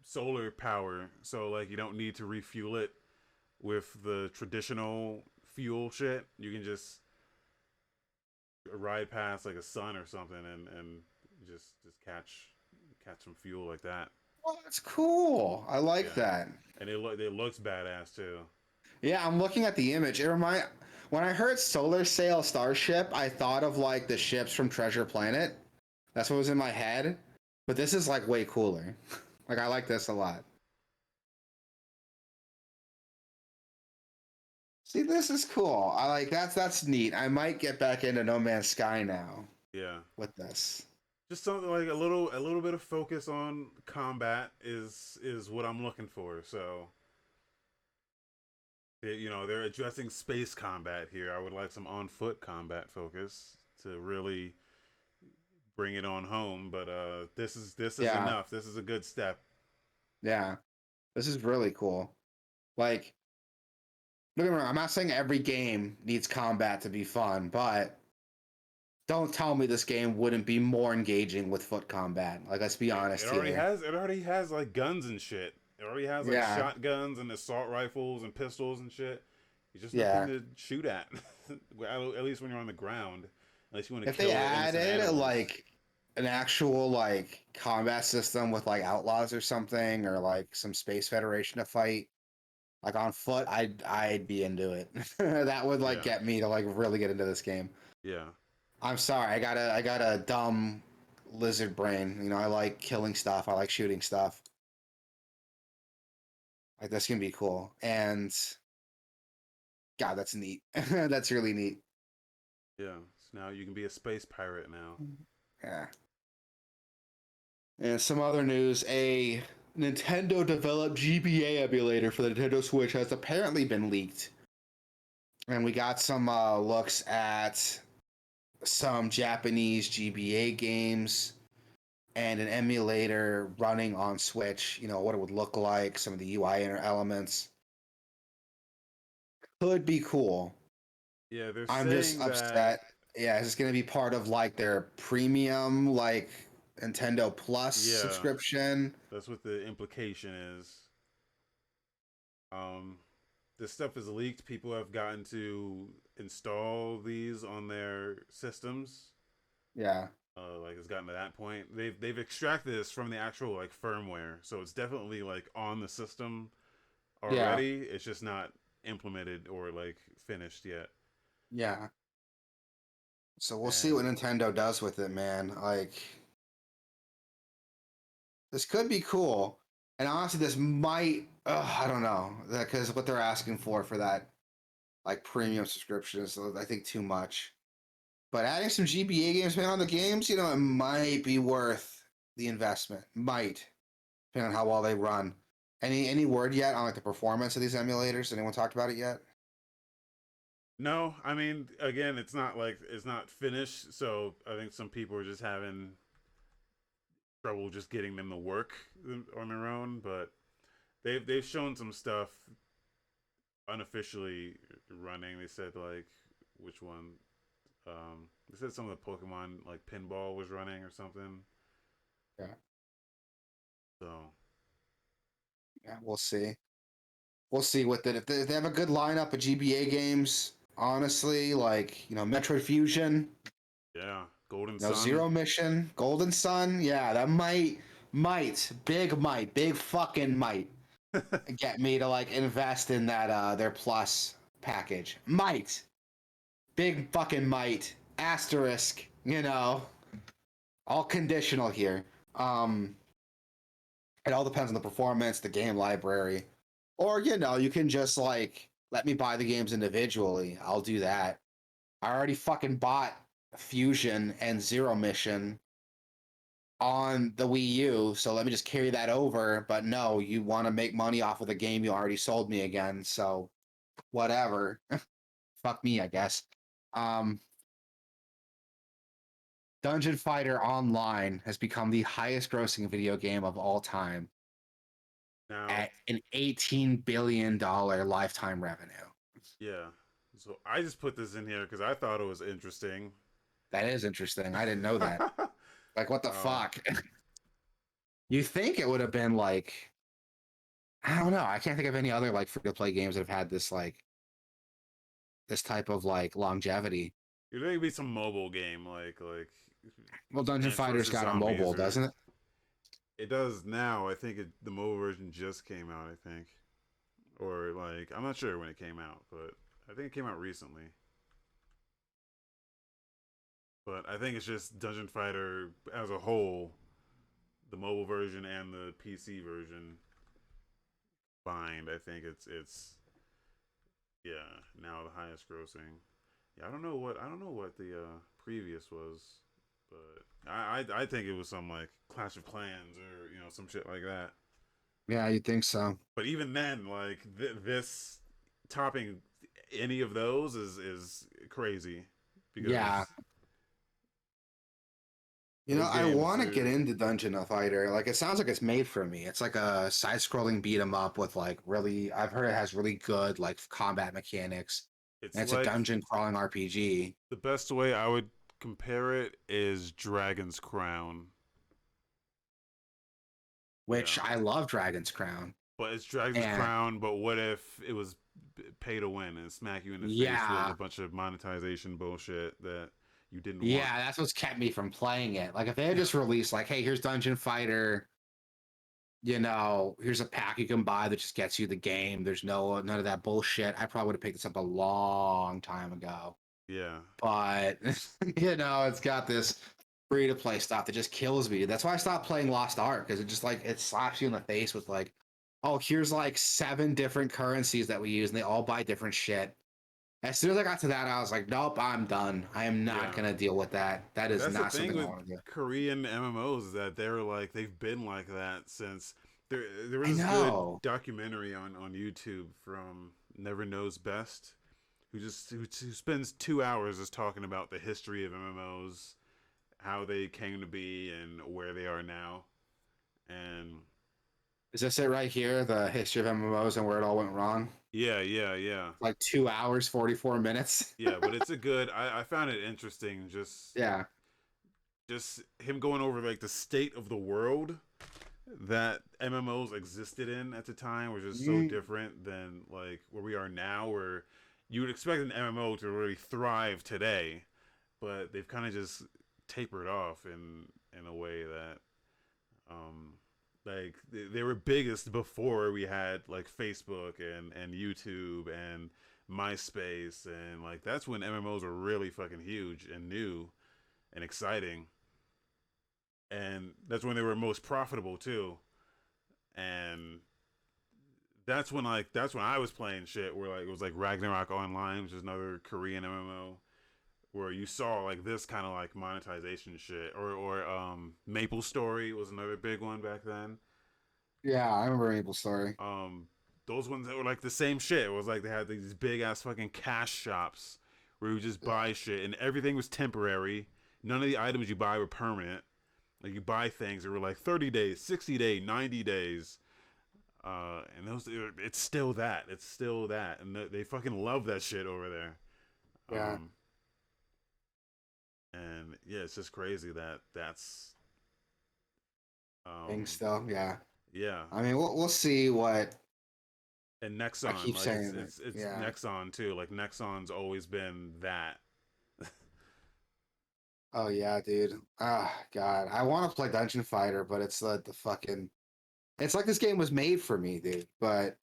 solar power, so like you don't need to refuel it with the traditional fuel shit. You can just ride past like a sun or something and just catch some fuel like that. Oh, that's cool. I like Yeah. that. And it looks badass too. Yeah, I'm looking at the image. When I heard solar sail starship, I thought of like the ships from Treasure Planet. That's what was in my head. But this is like way cooler. Like, I like this a lot. See, this is cool. I like that's neat. I might get back into No Man's Sky now Yeah. with this. Just something like a little bit of focus on combat is what I'm looking for. So they're addressing space combat here. I would like some on foot combat focus to really bring it on home. But this is Yeah. enough. This is a good step. Yeah. This is really cool. Like, don't get me wrong, I'm not saying every game needs combat to be fun, but don't tell me this game wouldn't be more engaging with foot combat. Like, let's be honest It already has like guns and shit. It already has like shotguns and assault rifles and pistols and shit. It's just nothing to shoot at. At least when you're on the ground. Unless you want to kill innocent animals. If they added like an actual like combat system with like Outlaws or something, or like some Space Federation to fight, like on foot, I'd be into it. That would like get me to like really get into this game. Yeah. I'm sorry, I got a dumb lizard brain. I like killing stuff. I like shooting stuff. Like, this can be cool. And God, that's neat. That's really neat. Yeah. So now you can be a space pirate now. Yeah. And some other news, a Nintendo-developed GBA emulator for the NintendoSwitch has apparently been leaked. And we got some looks at some Japanese GBA games and an emulator running on Switch, what it would look like, some of the UI elements. Could be cool. Yeah, I'm just upset. Yeah, is this going to be part of like their premium, like Nintendo Plus subscription? That's what the implication is. This stuff is leaked. People have gotten to install these on their systems. Yeah. Like it's gotten to that point. They've extracted this from the actual like firmware, so it's definitely like on the system already. Yeah. It's just not implemented or like finished yet. Yeah. So we'll see what Nintendo does with it, man. Like, this could be cool. And honestly, this might I don't know, because what they're asking for that like premium subscription is, I think, too much. But adding some GBA games on the games, it might be worth the investment. Might, depending on how well they run. Any word yet on like the performance of these emulators? Anyone talked about it yet? No, I mean, again, it's not finished, so I think some people are just having trouble just getting them to work on their own. But they've shown some stuff unofficially running. They said like which one? They said some of the Pokemon like pinball was running or something. Yeah. So Yeah, we'll see. We'll see what that if they have a good lineup of GBA games. Honestly, like Metroid Fusion, yeah, Golden Sun. Zero Mission, Golden Sun. Yeah, that big fucking might get me to like invest in that their plus package. Might, big fucking might. Asterisk. All conditional here. Um, it all depends on the performance, the game library, or you can just like let me buy the games individually. I'll do that. I already fucking bought Fusion and Zero Mission on the Wii U, so let me just carry that over. But no, you want to make money off of the game you already sold me again, so whatever. Fuck me, I guess. Um, Dungeon Fighter Online has become the highest grossing video game of all time Now, at an $18 billion lifetime revenue. yeah. So I just put this in here because I thought it was interesting. That is interesting. I didn't know that. Like, what the um, fuck? You think it would have been like, I don't know. I can't think of any other like free to play games that have had this like this type of like longevity. You'd think it'd be some mobile game like Well, Dungeon Plants Fighter's vs got a Zombies, mobile, or doesn't it? it does now. I think the mobile version just came out. I think, or like I'm not sure when it came out, but I think it came out recently. But I think it's just Dungeon Fighter as a whole, the mobile version and the PC version combined. I think it's yeah now the highest grossing. Yeah, I don't know what the previous was, but I think it was some like Clash of Clans or some shit like that. Yeah, you'd think so. But even then, like this topping any of those is crazy Yeah. because those I games want to get are. into Dungeon Fighter. Like, it sounds like it's made for me. It's like a side-scrolling beat 'em up with like really, I've heard it has really good like combat mechanics, It's and it's a like dungeon crawling RPG, the best way I would compare it is Dragon's Crown. which Yeah, I love Dragon's Crown. but it's Dragon's And Crown. But what if it was pay to win and smack you in the face with a yeah, bunch of monetization bullshit that you didn't want? yeah, that's what's kept me from playing it. Like, if they had just released like, hey, here's Dungeon Fighter, here's a pack you can buy that just gets you the game. There's none of that bullshit. I probably would have picked this up a long time ago. Yeah, But it's got this free to play stuff that just kills me. That's why I stopped playing Lost Ark, because it just like it slaps you in the face with like, oh, here's like 7 different currencies that we use and they all buy different shit. As soon as I got to that, I was like, nope, I'm done. I am not yeah. gonna deal with that. That is That's the not thing something I with want to do. Korean MMOs is that they've been like that since there was I this good know. documentary on YouTube from Never Knows Best who spends 2 hours just talking about the history of MMOs, how they came to be and where they are now. And Is this it right here? The history of MMOs and where it all went wrong? yeah. Like 2 hours, 44 minutes. Yeah, but it's a good I found it interesting Yeah. just him going over like the state of the world that MMOs existed in at the time was just so Mm. different than like where we are now, where you would expect an MMO to really thrive today, but they've kind of just tapered off in a way that um like they were biggest before we had like Facebook and YouTube and MySpace, and like that's when MMOs were really fucking huge and new and exciting, and that's when they were most profitable too. And that's when I was playing shit where like it was like Ragnarok Online, which is another Korean MMO, where you saw like this kind of like monetization shit, or Maple Story was another big one back then. Yeah, I remember Maple Story. Um, those ones that were like the same shit. It was like they had these big ass fucking cash shops where you just Yeah. buy shit and everything was temporary. None of the items you buy were permanent. Like you buy things that were like 30 days, 60 days, 90 days. And those, it's still that. It's still that. And they fucking love that shit over there. Yeah. Um, and yeah, it's just crazy that that's, Thing um, still, yeah. yeah. I mean, we'll see what And I Nexon, keep like saying. it's Yeah. Nexon too. Like Nexon's always been that. Oh yeah, dude. Ah, God. I want to play Dungeon Fighter, but it's the fucking. It's like this game was made for me, dude. But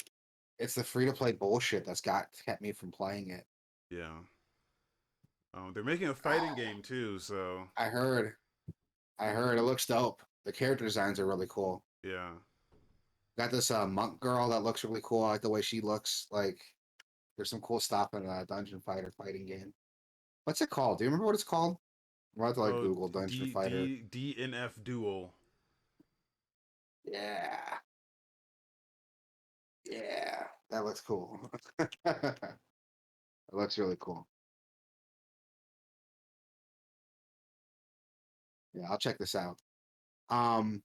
it's the free to play bullshit that's got kept me from playing it. Yeah. They're making a fighting game too, so I heard. I heard it looks dope. The character designs are really cool. yeah. Got this monk girl that looks really cool. I like the way she looks. Like there's some cool stuff in a Dungeon Fighter fighting game. What's it called? Do you remember what it's called? I'm about to like Oh, Google Dungeon D Fighter. D DNF Duel. Yeah. Yeah. That looks cool. It looks really cool. Yeah, I'll check this out. Um,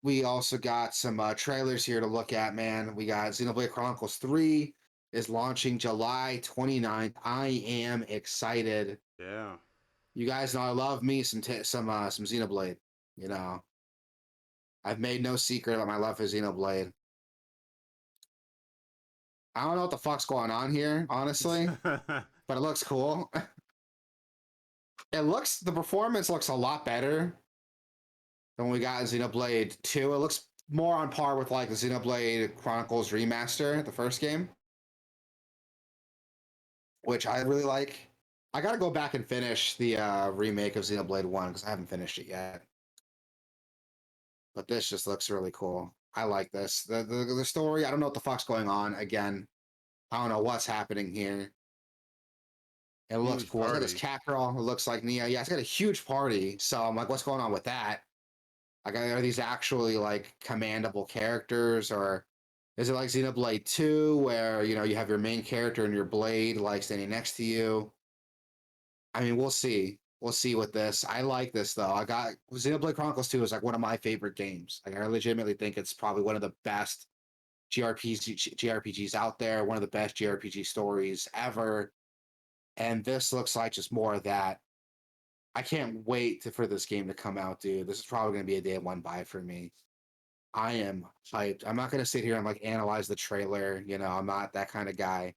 we also got some trailers here to look at, man. We got Xenoblade Chronicles 3 is launching July 29th. I am excited. Yeah. You guys know I love me some Xenoblade. You know, I've made no secret about my love for Xenoblade. I don't know what the fuck's going on here, honestly, but it looks cool. The performance looks a lot better than we got in Xenoblade 2. It looks more on par with like the Xenoblade Chronicles remaster, the first game, which I really like. I got to go back and finish the remake of Xenoblade 1 because I haven't finished it yet. But this just looks really cool. I like this. The story, I don't know what the fuck's going on. Again, I don't know what's happening here. It looks Huge cool. It's got this party. cat girl who looks like Nia. Yeah, it's got a huge party. So I'm like, what's going on with that? Like, are these actually like commandable characters, or is it like Xenoblade 2, where you have your main character and your blade like standing next to you? I mean, we'll see. We'll see with this. I like this though. I got Xenoblade Chronicles 2 is like one of my favorite games. Like, I legitimately think it's probably one of the best JRPGs out there, one of the best JRPG stories ever. And this looks like just more of that. I can't wait for this game to come out, dude. This is probably going to be a day one buy for me. I am hyped. I'm not going to sit here and like analyze the trailer. I'm not that kind of guy.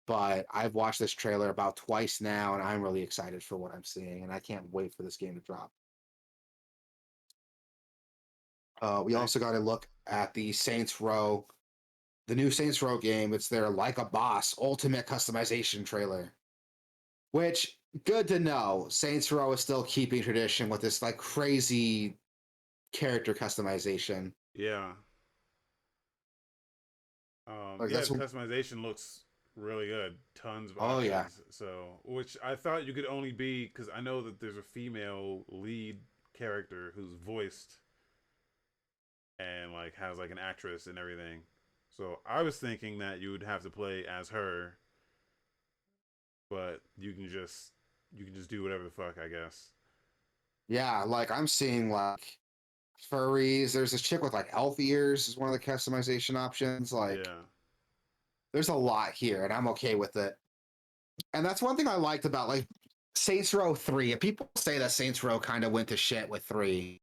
But I've watched this trailer about twice now, and I'm really excited for what I'm seeing, and I can't wait for this game to drop. We also got Nice. to look at the new Saints Row game. It's their Like a Boss Ultimate Customization trailer, which good to know. Saints Row is still keeping tradition with this like crazy character customization. Yeah. Like Yeah, that's the what, customization looks really good. Tons of oh yeah, options. So, which I thought you could only be because I know that there's a female lead character who's voiced and like has like an actress and everything. So I was thinking that you would have to play as her, but you can just do whatever the fuck, I guess. yeah. Like I'm seeing like furries. There's this chick with like elf ears is one of the customization options. Like Yeah. there's a lot here, and I'm okay with it. And that's one thing I liked about like Saints Row 3. And people say that Saints Row kind of went to shit with 3,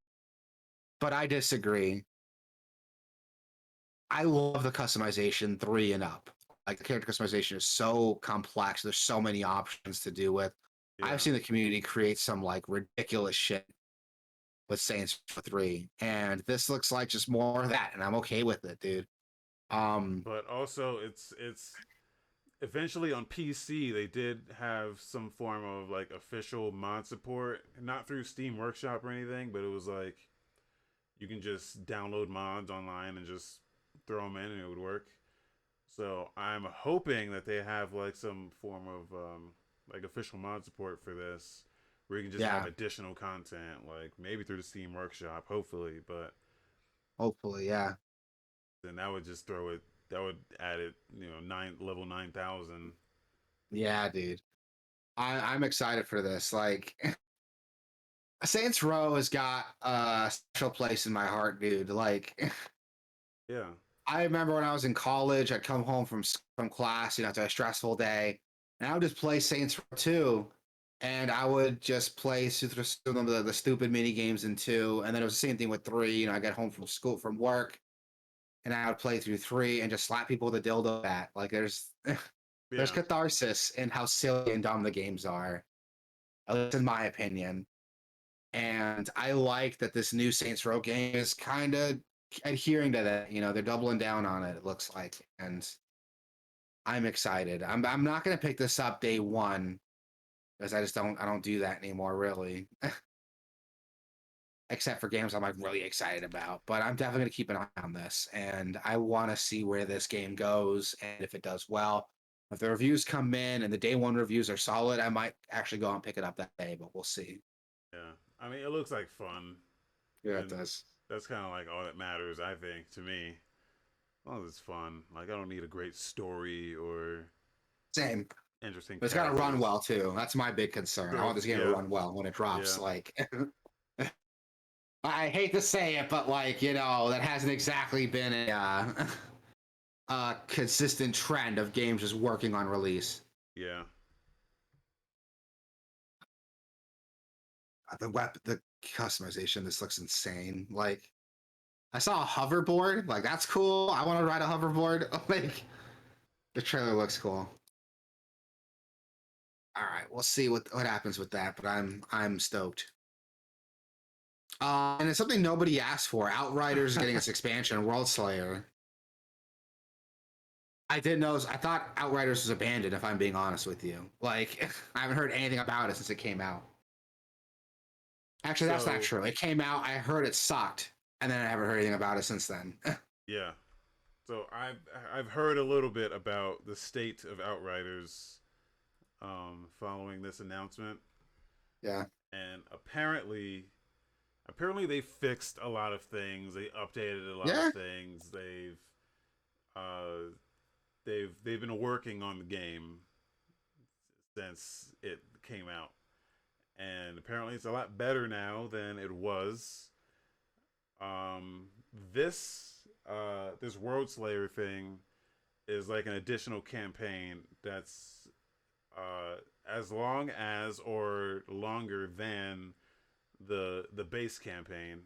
but I disagree. I love the customization 3 and up. Like the character customization is so complex. There's so many options to do with. I've Yeah. seen the community create some like ridiculous shit with Saints Row 3. And this looks like just more of that, and I'm okay with it, dude. Um, But also it's eventually on PC they did have some form of like official mod support, not through Steam Workshop or anything, but it was like you can just download mods online and just throw them in and it would work. So I'm hoping that they have like some form of like official mod support for this, where you can just Yeah, have additional content, like maybe through the Steam Workshop, hopefully. But hopefully, yeah. then that would just throw it. That would add it, level 9,000. Yeah, dude. I'm excited for this. Like Saints Row has got a special place in my heart, dude. Like Yeah, I remember when I was in college, I'd come home from class, after a stressful day, and I would just play Saints Row 2, and I would just play through the stupid mini games in 2, and then it was the same thing with 3. I got home from work, and I would play through 3 and just slap people with a dildo bat. Like there's yeah, catharsis in how silly and dumb the games are, at least in my opinion. And I like that this new Saints Row game is kind of adhering to that. They're doubling down on it. It looks like, and I'm excited. I'm not gonna pick this up day one because I don't do that anymore really. Except for games I'm like really excited about. But I'm definitely gonna keep an eye on this, and I want to see where this game goes and if it does well. If the reviews come in and the day one reviews are solid, I might actually go and pick it up that day. But we'll see. yeah. I mean, it looks like fun, Yeah, it and does. that's kind of like all that matters, I think, to me. As long as it's fun. Like I don't need a great story or Same. interesting But it's got to run characters. well too. That's my big concern. I want this game to Yeah, run well when it drops. yeah, Like, I hate to say it, but like that hasn't exactly been a consistent trend of games just working on release. yeah. The customization. This looks insane. Like, I saw a hoverboard. Like, that's cool. I want to ride a hoverboard. Like, the trailer looks cool. All right, we'll see what happens with that. But I'm stoked. And it's something nobody asked for. Outriders is getting its expansion, Worldslayer. I didn't know. I thought Outriders was abandoned, if I'm being honest with you. Like, I haven't heard anything about it since it came out. Actually, that's not So true. It came out, I heard it sucked, and then I haven't heard anything about it since then. yeah. So I've heard a little bit about the state of Outriders, following this announcement, Yeah. and apparently they fixed a lot of things. They updated a lot of Yeah. things. Uh, they've been working on the game since it came out, and apparently it's a lot better now than it was. Um, this Worldslayer thing is like an additional campaign that's as long as or longer than the base campaign.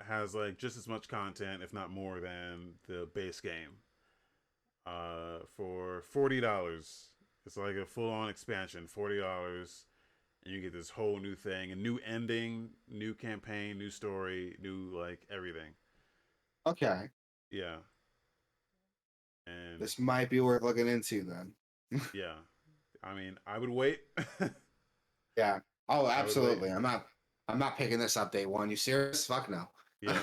Has like just as much content, if not more, than the base game. For $40, it's like a full on expansion. $40, and you get this whole new thing, a new ending, new campaign, new story, new like everything. Okay. Yeah, and This might be worth looking into then. yeah, I mean, I would wait. Yeah. Oh, I would wait. absolutely. I'm not picking this up day one. You serious? Fuck no. Yeah,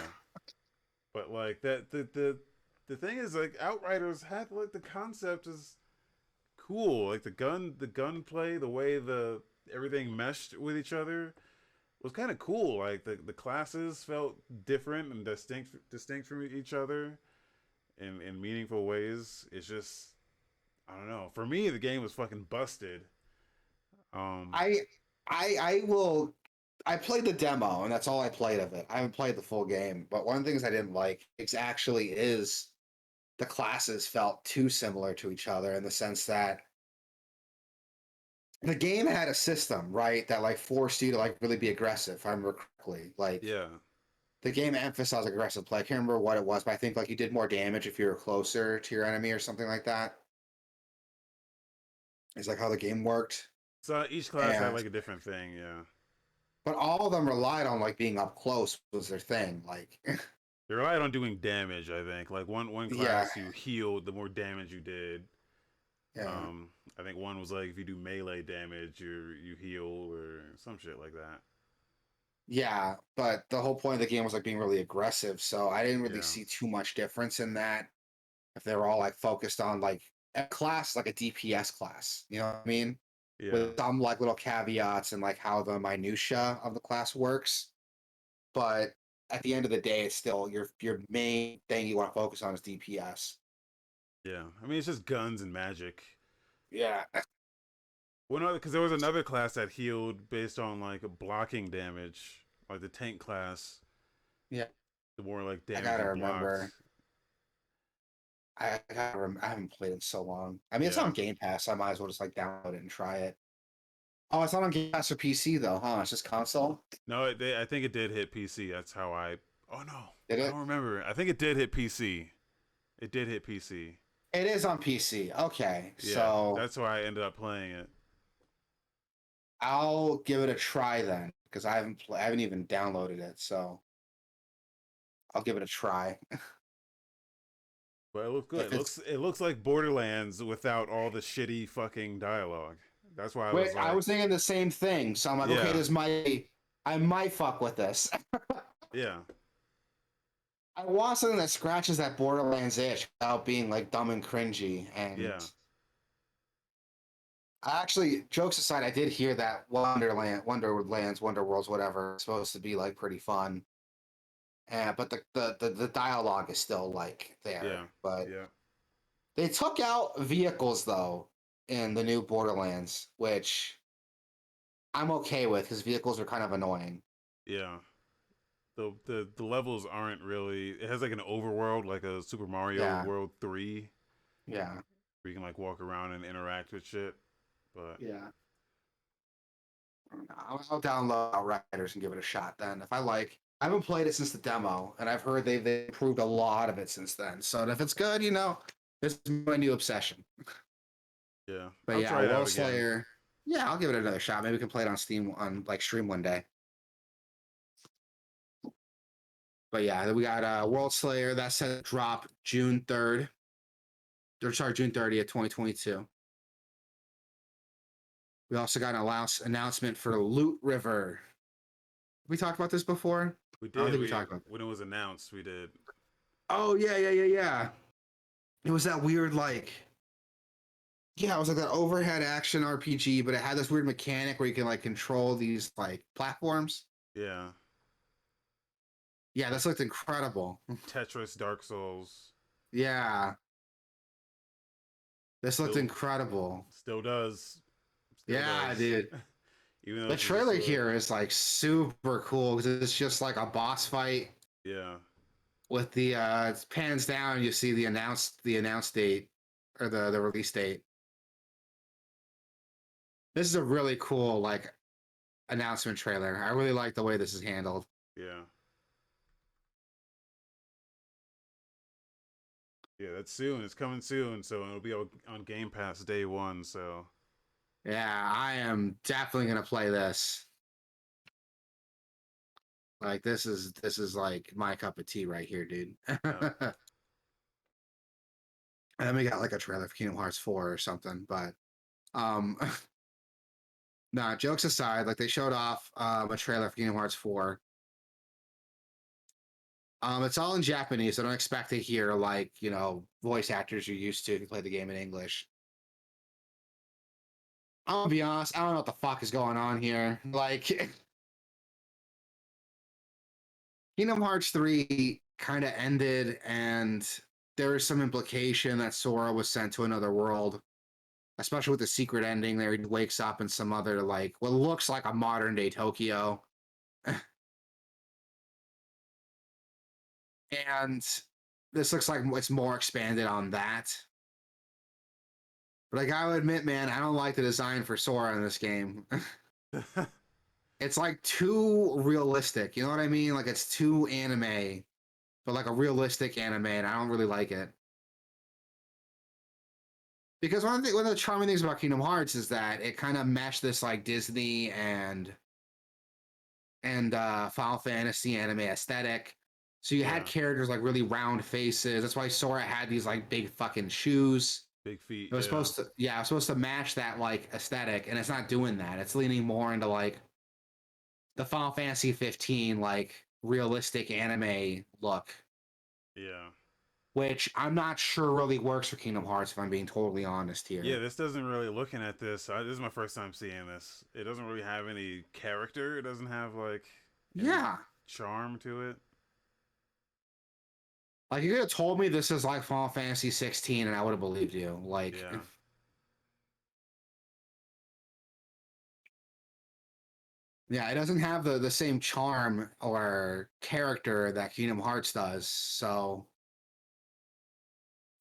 but like that the thing is like Outriders had like the concept is cool. Like the gunplay, the way the everything meshed with each other was kind of cool. Like the classes felt different and distinct from each other in meaningful ways. It's just I don't know. For me, the game was fucking busted. Um, I I will I played the demo and that's all I played of it. I haven't played the full game, but one of the things I didn't like is the classes felt too similar to each other in the sense that the game had a system, right, that like forced you to like really be aggressive, if I remember correctly. Like yeah. the game emphasized aggressive play. I can't remember what it was, but I think like you did more damage if you were closer to your enemy or something like that. It's like how the game worked. So each class had And like a different thing. Yeah, but all of them relied on like being up close was their thing. Like they relied on doing damage. I think like one yeah, class you healed, the more damage you did. yeah. I think one was like if you do melee damage, you heal or some shit like that. Yeah, but the whole point of the game was like being really aggressive, so I didn't really Yeah. see too much difference in that. If they were all like focused on like a class, like a DPS class, you know what I mean? Yeah. With some like little caveats and like how the minutia of the class works. But at the end of the day, it's still your main thing you want to focus on is DPS. Yeah. I mean, it's just guns and magic. Yeah, Well, no, because there was another class that healed based on like blocking damage, like the tank class. yeah. The more like I damage gotta you blocked. remember. I haven't played it in so long. I mean, it's Yeah. on Game Pass. I might as well just like download it and try it. Oh, it's not on Game Pass or PC though, huh? It's just console. No, I think it did hit PC. That's how I. Oh no, Did I it? don't remember. I think it did hit PC. It did hit PC. It is on PC. Okay, Yeah, so that's why I ended up playing it. I'll give it a try then, because I haven't even downloaded it. So I'll give it a try. But it looked good. If it's It looks like Borderlands without all the shitty fucking dialogue. That's why I wait, was I like, was thinking the same thing. So I'm like, okay, yeah, I might fuck with this. yeah, I want something that scratches that Borderlands itch without being like dumb and cringy. And yeah, I actually, jokes aside, I did hear that Wonderlands, Wonderworlds, whatever, is supposed to be like pretty fun. But the dialogue is still like yeah, there. But yeah, they took out vehicles though in the new Borderlands, which I'm okay with because vehicles are kind of annoying. yeah. The levels aren't really. It has like an overworld, like a Super Mario Yeah, World 3, yeah, where you can like walk around and interact with shit. But yeah. I'll download Outriders and give it a shot then. If I like, I haven't played it since the demo, and I've heard they've improved a lot of it since then. So if it's good, this is my new obsession. yeah, But I'll yeah, try it out again. Worldslayer. Yeah, I'll give it another shot. Maybe we can play it on Steam on like stream one day. But yeah, then we got Worldslayer that's set to drop June 3rd. Or sorry, June 30th, 2022. We also got an announcement for Loot River. We talked about this before? We I don't did. think we We talked about it. when it was announced, we did. Oh yeah. It was that weird like yeah, it was like that overhead action RPG, but it had this weird mechanic where you can like control these like platforms. Yeah, Yeah, like this looked incredible. Tetris, Dark Souls. Yeah, this looked Still, incredible. still does, still Yeah, does. dude. Even though The this is a trailer Switch. here is like super cool because it's just like a boss fight Yeah, with the it pans down, you see the announced date or the release date. This is a really cool like announcement trailer. I really like the way this is handled. yeah, yeah. That's soon. It's coming soon, so it'll be on Game Pass day one. So Yeah, I am definitely gonna play this. Like this is like my cup of tea right here, dude. yeah, And then we got like a trailer for Kingdom Hearts 4 or something, but um nah, jokes aside, like they showed off a trailer for Kingdom Hearts 4. It's all in Japanese, so don't expect to hear like, voice actors you're used to if you play the game in English. I'm gonna be honest, I don't know what the fuck is going on here. Like Kingdom Hearts 3 kind of ended, and there is some implication that Sora was sent to another world, especially with the secret ending there. He wakes up in some other, like, what looks like a modern day Tokyo. And this looks like it's more expanded on that. But I gotta admit, man, I don't like the design for Sora in this game. It's like too realistic. You know what I mean? Like it's too anime, but like a realistic anime, and I don't really like it. Because one of the charming things about Kingdom Hearts is that it kind of meshed this like Disney and Final Fantasy anime aesthetic. So you had yeah. characters like really round faces. That's why Sora had these like big fucking shoes. Big feet. It was Yeah, supposed to, yeah, it was supposed to match that like aesthetic, and it's not doing that. It's leaning more into like the Final Fantasy 15 like realistic anime look, Yeah. which I'm not sure really works for Kingdom Hearts if I'm being totally honest Yeah, here. this doesn't really, looking at this. This is my first time seeing this. It doesn't really have any character. It doesn't have like any Yeah. charm to it. Like you could have told me this is like Final Fantasy 16 and I would have believed you. Like Yeah. yeah, it doesn't have the same charm or character that Kingdom Hearts does. So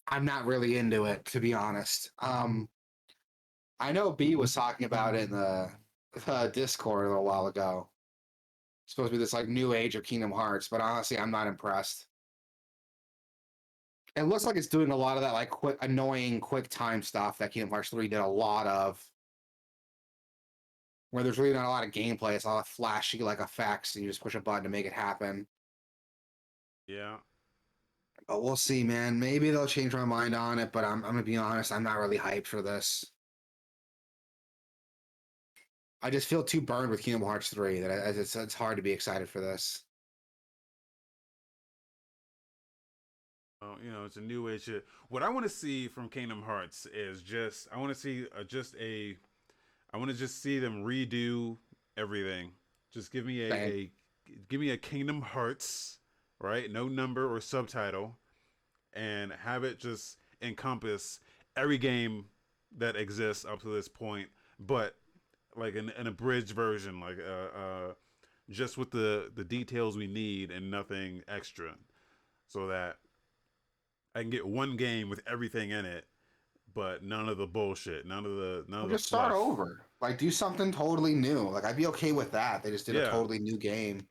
I'm not really into it, to be honest. I know B was talking about it in the Discord a little while ago. It's supposed to be this like new age of Kingdom Hearts, but honestly, I'm not impressed. It looks like it's doing a lot of that like quick, annoying, quick time stuff that Kingdom Hearts 3 did a lot of, where there's really not a lot of gameplay. It's a lot of flashy like effects, and you just push a button to make it happen. Yeah. But we'll see, man. Maybe they'll change my mind on it, but I'm gonna be honest, I'm not really hyped for this. I just feel too burned with Kingdom Hearts 3 that it's hard to be excited for this. It's a new age. What I want to see from Kingdom Hearts is just I want to see I want to just see them redo everything. Just give me Same. give me a Kingdom Hearts, right? No number or subtitle, and have it just encompass every game that exists up to this point, but like an abridged version, like just with the details we need and nothing extra, so that I can get one game with everything in it, but none of the bullshit, none Or of the just start fluff. over. Like do something totally new. Like I'd be okay with that. They just did a Yeah. totally new game.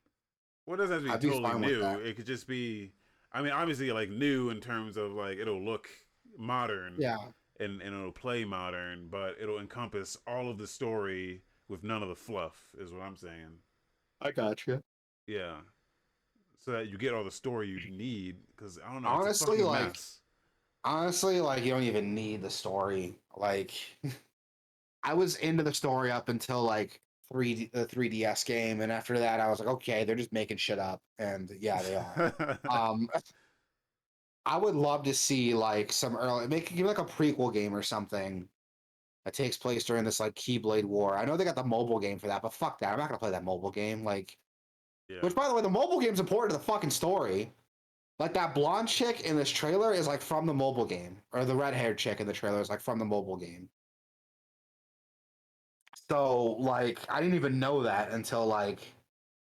Well, it doesn't have to be I'd be totally fine with new. that. It could just be, I mean, obviously like new in terms of like it'll look modern Yeah, and it'll play modern, but it'll encompass all of the story with none of the fluff. Is what I'm saying. I got you. Yeah. So that you get all the story you need, because I don't know, it's a Honestly, fucking like mess. honestly, like you don't even need the story. Like I was into the story up until like the 3DS game, and after that, I was like, okay, they're just making shit up, and yeah, they are. Um, I would love to see like some early give like a prequel game or something that takes place during this like Keyblade War. I know they got the mobile game for that, but fuck that. I'm not gonna play that mobile game. Like, Yeah. which by the way, the mobile game's important to the fucking story. Like that blonde chick in this trailer is like from the mobile game, or the red haired chick in the trailer is like from the mobile game. So like, I didn't even know that until like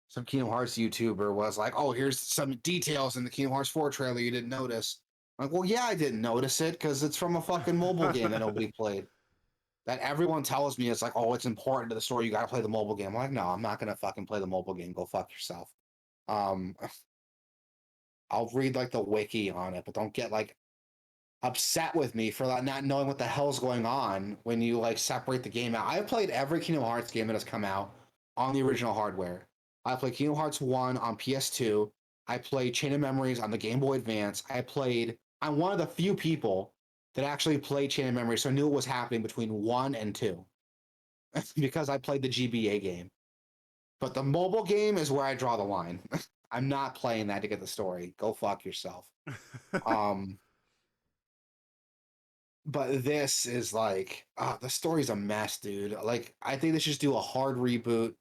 some Kingdom Hearts YouTuber was like, "Oh, here's some details in the Kingdom Hearts 4 trailer you didn't notice." I'm like, well, yeah, I didn't notice it because it's from a fucking mobile game that nobody played. That everyone tells me it's like, oh, it's important to the story. You got to play the mobile game. I'm like, no, I'm not gonna fucking play the mobile game. Go fuck yourself. Um, I'll read like the wiki on it, but don't get like upset with me for like not knowing what the hell's going on when you like separate the game out. I've played every Kingdom Hearts game that has come out on the original hardware. I played Kingdom Hearts 1 on PS2. I played Chain of Memories on the Game Boy Advance. I'm one of the few people that actually played Chain of Memories, so I knew what was happening between 1 and 2 because I played the GBA game. But the mobile game is where I draw the line. I'm not playing that to get the story. Go fuck yourself. Um, but this is like, the story's a mess, dude. Like, I think they should just do a hard reboot.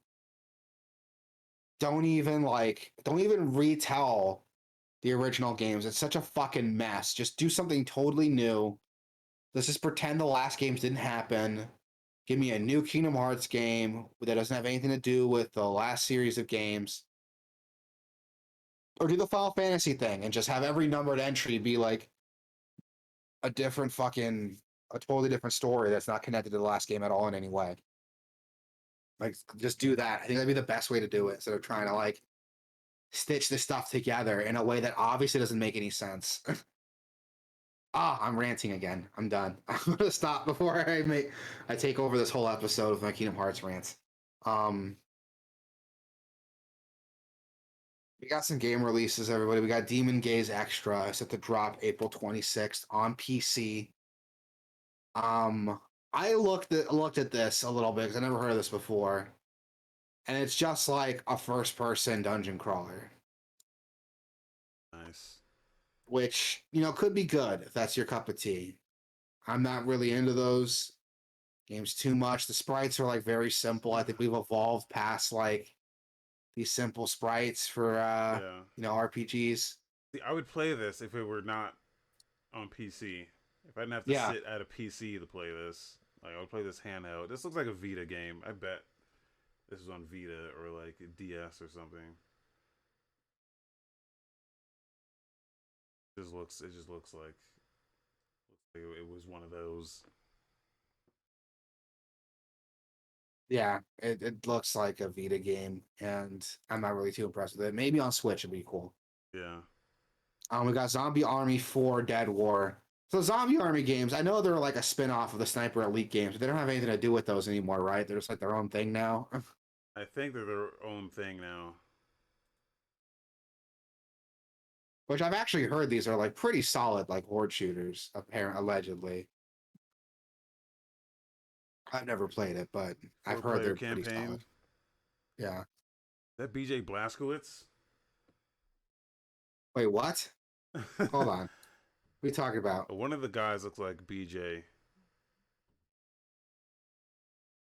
Don't even retell the original games. It's such a fucking mess. Just do something totally new. Let's just pretend the last games didn't happen. Give me a new Kingdom Hearts game that doesn't have anything to do with the last series of games. Or do the Final Fantasy thing and just have every numbered entry be like a different fucking, a totally different story that's not connected to the last game at all in any way. Like, just do that. I think that'd be the best way to do it instead of trying to like stitch this stuff together in a way that obviously doesn't make any sense. I'm ranting again. I'm done. I'm gonna stop before I take over this whole episode with my Kingdom Hearts rants. Um, we got some game releases, everybody. We got Demon Gaze Extra set to drop April 26th on PC. I looked at this a little bit because I never heard of this before. and it's just like a first-person dungeon crawler, Nice. which could be good if that's your cup of tea. I'm not really into those games too much. The sprites are like very simple. I think we've evolved past like these simple sprites for Yeah. RPGs. See, I would play this if it were not on PC. If I didn't have to Yeah. sit at a PC to play this, like I would play this handheld. This looks like a Vita game. I bet this is on Vita or like DS or something. It just looks like it was one of those. Yeah, it looks like a Vita game, and I'm not really too impressed with it. Maybe on Switch it'd be cool. Yeah. We got Zombie Army 4 Dead War. So Zombie Army games, I know they're like a spin-off of the Sniper Elite games, but they don't have anything to do with those anymore, right? They're just like their own thing now. I think they're their own thing now. Which I've actually heard these are like pretty solid, like horde shooters, allegedly. I've never played it, but I've heard they're pretty solid. Yeah. Is that BJ Blazkowicz? Wait, what? Hold on. What are you talking about? One of the guys looks like BJ.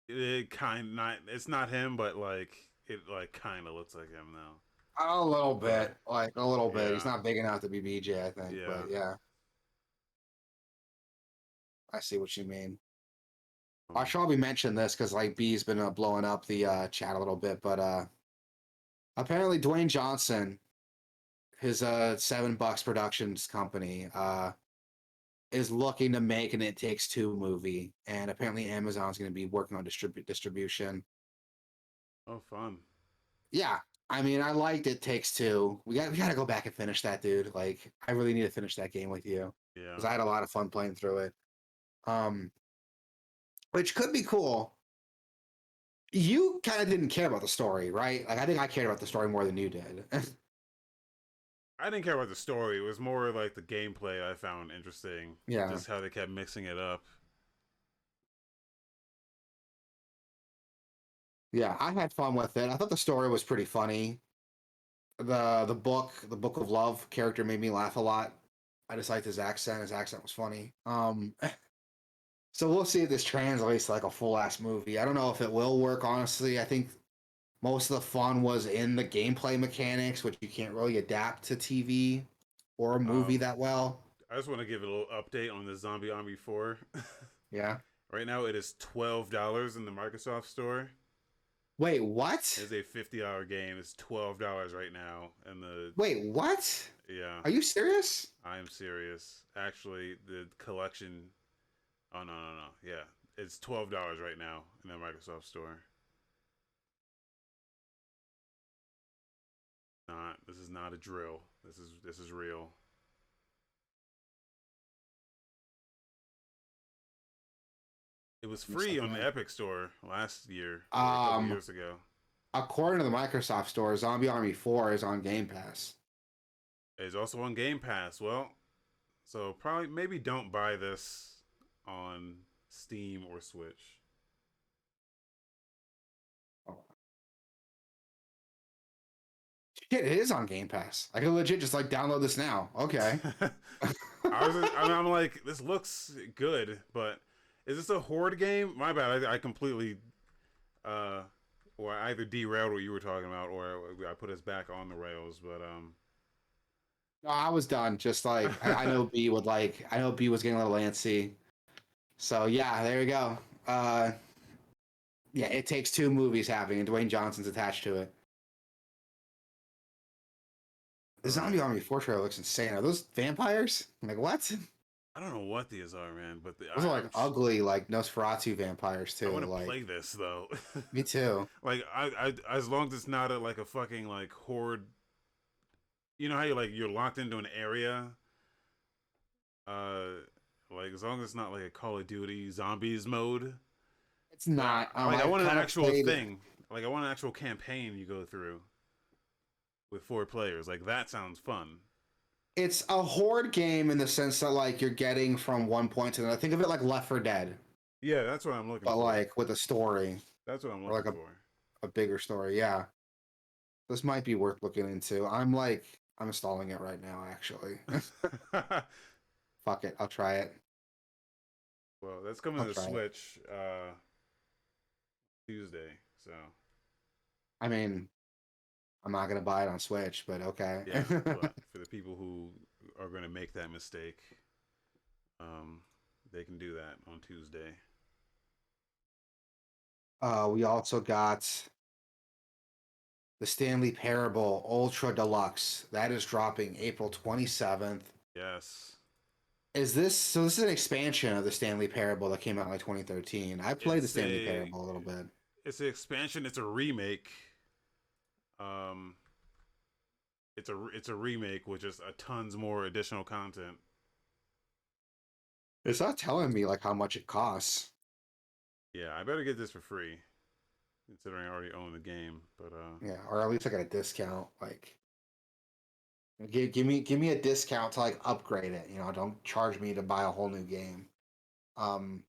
It's not him, but like it like kind of looks like him now. A little bit, like a little bit. Yeah. He's not big enough to be BJ, I think. Yeah. But yeah, I see what you mean. I should probably mention this because like B's been blowing up the chat a little bit, but apparently Dwayne Johnson, his $7 Productions company, is looking to make an It Takes Two movie, and apparently Amazon's going to be working on distribution. Oh, fun. Yeah, I mean, I liked It Takes Two. We got to go back and finish that, dude. Like, I really need to finish that game with you. Yeah. Because I had a lot of fun playing through it. Which could be cool. You kind of didn't care about the story, right? Like, I think I cared about the story more than you did. I didn't care about the story. It was more like the gameplay I found interesting. Yeah. Just how they kept mixing it up. Yeah, I had fun with it. I thought the story was pretty funny. The book of Love character made me laugh a lot. I just liked his accent. His accent was funny. So we'll see if this translates to like a full ass movie. I don't know if it will work, honestly. I think most of the fun was in the gameplay mechanics, which you can't really adapt to TV or a movie that well. I just want to give a little update on the Zombie Army 4. Yeah. Right now it is $12 in the Microsoft store. Wait, what? It's a $50 game. It's $12 right now. And the Wait, what? Yeah. Are you serious? I am serious. Actually, the collection. Oh no. Yeah, it's $12 right now in the Microsoft store. This is not a drill. This is real. It was free on the Epic Store last year, or a couple years ago. According to the Microsoft Store, Zombie Army 4 is on Game Pass. It's also on Game Pass. Well, so probably maybe don't buy this on Steam or Switch. Shit, it is on Game Pass. I can legit just like download this now. Okay. I'm like, this looks good, but is this a horde game? My bad. I completely, or I either derailed what you were talking about, or I put us back on the rails. But no, I was done. Just like I know B would like. I know B was getting a little antsy. So yeah, there you go. Yeah, It Takes Two movies happening, and Dwayne Johnson's attached to it. The Zombie Army 4 trailer looks insane. Are those vampires? I'm like, what? I don't know what these are, man. But those are like ugly, like Nosferatu vampires too. I want to like, play this though. Me too. Like I as long as it's not like a fucking like horde. You know how you're locked into an area. Like as long as it's not like a Call of Duty zombies mode. It's not. I want an actual thing. Like I want an actual campaign you go through with 4 players. Like that sounds fun. It's a horde game in the sense that like you're getting from one point to another. Think of it like Left 4 Dead. Yeah, that's what I'm looking for. But like with a story. That's what I'm looking for. a bigger story. Yeah, this might be worth looking into. I'm installing it right now. Actually, fuck it, I'll try it. Well, that's coming I'll to the try it. Switch Tuesday. So I mean, I'm not gonna buy it on Switch, but okay. yeah, but for the people who are going to make that mistake, um, they can do that on Tuesday. We also got the Stanley Parable Ultra Deluxe. That is dropping April 27th. Yes, Is this so? This is an expansion of the Stanley Parable that came out in like 2013. I played the it's Stanley a Parable a little bit. it's an expansion. It's a remake. Um, it's a remake with just a tons more additional content. It's not telling me like how much it costs. Yeah, I better get this for free, considering I already own the game. But Yeah, or at least I got a discount. Like, give me a discount to like upgrade it. You know, don't charge me to buy a whole new game. Um,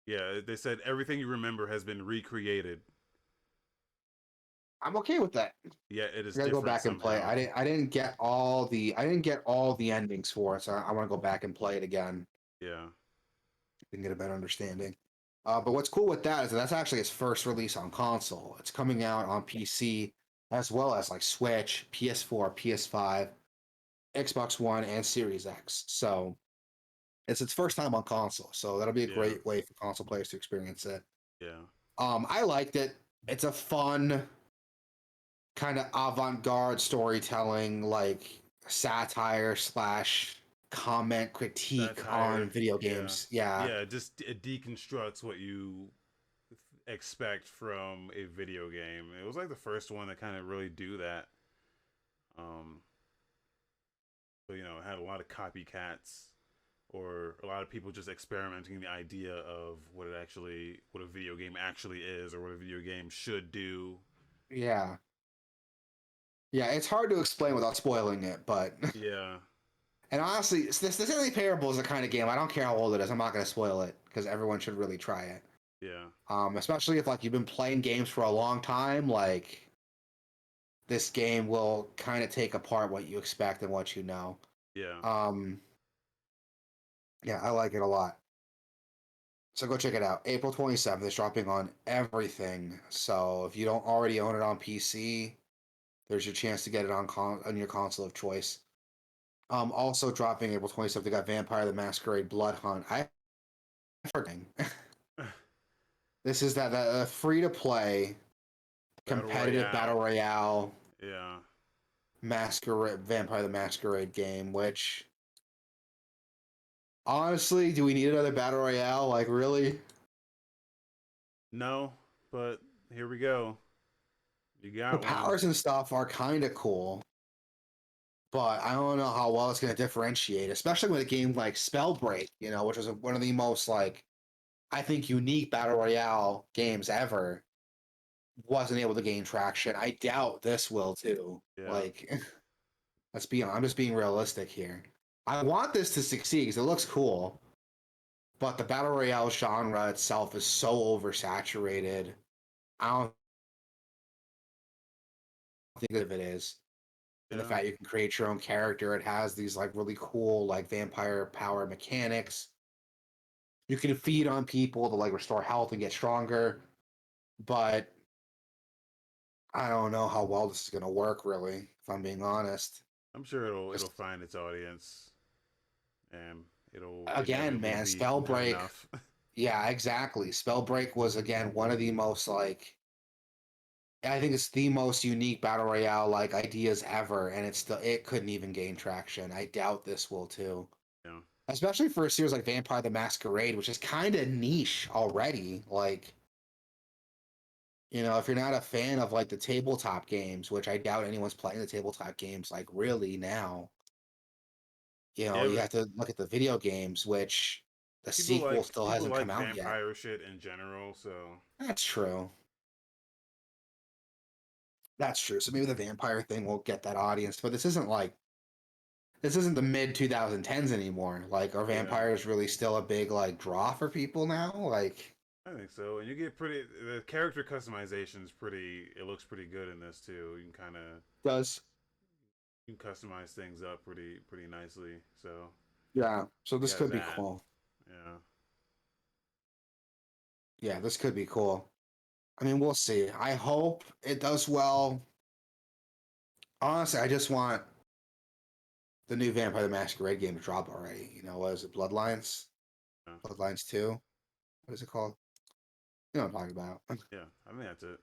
yeah, they said everything you remember has been recreated. I'm okay with that. Yeah, it is I gotta go different back and play. somehow. I didn't get all the endings for it, so I want to go back and play it again Yeah, and get a better understanding. But what's cool with that is that's actually its first release on console. It's coming out on PC as well as like Switch, PS4, PS5, Xbox One, and Series X. So it's its first time on console. So that'll be a yeah, great way for console players to experience it. yeah. I liked it. It's a fun kind of avant-garde storytelling, like satire slash comment critique on Satire. video Yeah, games. Yeah, yeah. Just it deconstructs what you expect from a video game. It was like the first one that kind of really do that. Um, so it had a lot of copycats or a lot of people just experimenting the idea of what a video game actually is or what a video game should do. yeah, yeah. It's hard to explain without spoiling it, but Yeah, and honestly, this Stanley Parable is the kind of game I don't care how old it is. I'm not going to spoil it because everyone should really try it. yeah, Especially if like you've been playing games for a long time, like this game will kind of take apart what you expect and what you know. yeah. Um, yeah, I like it a lot. So go check it out. April 27th is dropping on everything. So if you don't already own it on PC, there's your chance to get it on your console of choice. Also dropping April 27th, they got Vampire the Masquerade Bloodhunt. I forgetting. This is that free to play Battle competitive battle Royale. royale Yeah. Masquerade Vampire the Masquerade game, which honestly, do we need another battle royale? Like really? No, but here we go. You The got one. powers and stuff are kind of cool, but I don't know how well it's going to differentiate, especially with a game like Spellbreak, which was one of the most like I think unique battle royale games ever. Wasn't able to gain traction. I doubt this will too. Yeah. Like, let's be honest, I'm just being realistic here. I want this to succeed because it looks cool, but the battle royale genre itself is so oversaturated. I don't think of it is. And the Yeah. fact you can create your own character, it has these like really cool like vampire power mechanics. You can feed on people to like restore health and get stronger, but I don't know how well this is gonna work really, if I'm being honest. I'm sure it'll 'Cause, find its audience and it never again, will man, be not Spellbreak, enough. yeah, exactly. Spellbreak was again one of the most like I think it's the most unique battle royale like ideas ever, and it couldn't even gain traction. I doubt this will too. Yeah. Especially for a series like Vampire the Masquerade, which is kind of niche already. Like, if you're not a fan of like the tabletop games, which I doubt anyone's playing the tabletop games like really now, Yeah, you but have to look at the video games, which the people sequel like still people hasn't come like out yet. vampire shit in general, so That's true. That's true. So maybe the vampire thing will get that audience, but this isn't the mid 2010s anymore. Like, are yeah. vampires really still a big like draw for people now? Like, I think so. And you get the character customization is pretty. It looks pretty good in this too. You can kind of Does you can customize things up pretty nicely. So yeah. So you this got could be that. cool. Yeah. Yeah, this could be cool. I mean, we'll see. I hope it does well. Honestly, I just want the new Vampire the Masquerade game to drop already. You know, what is it? Bloodlines? Yeah. Bloodlines 2? What is it called? You know what I'm talking about. Yeah. I think that's it.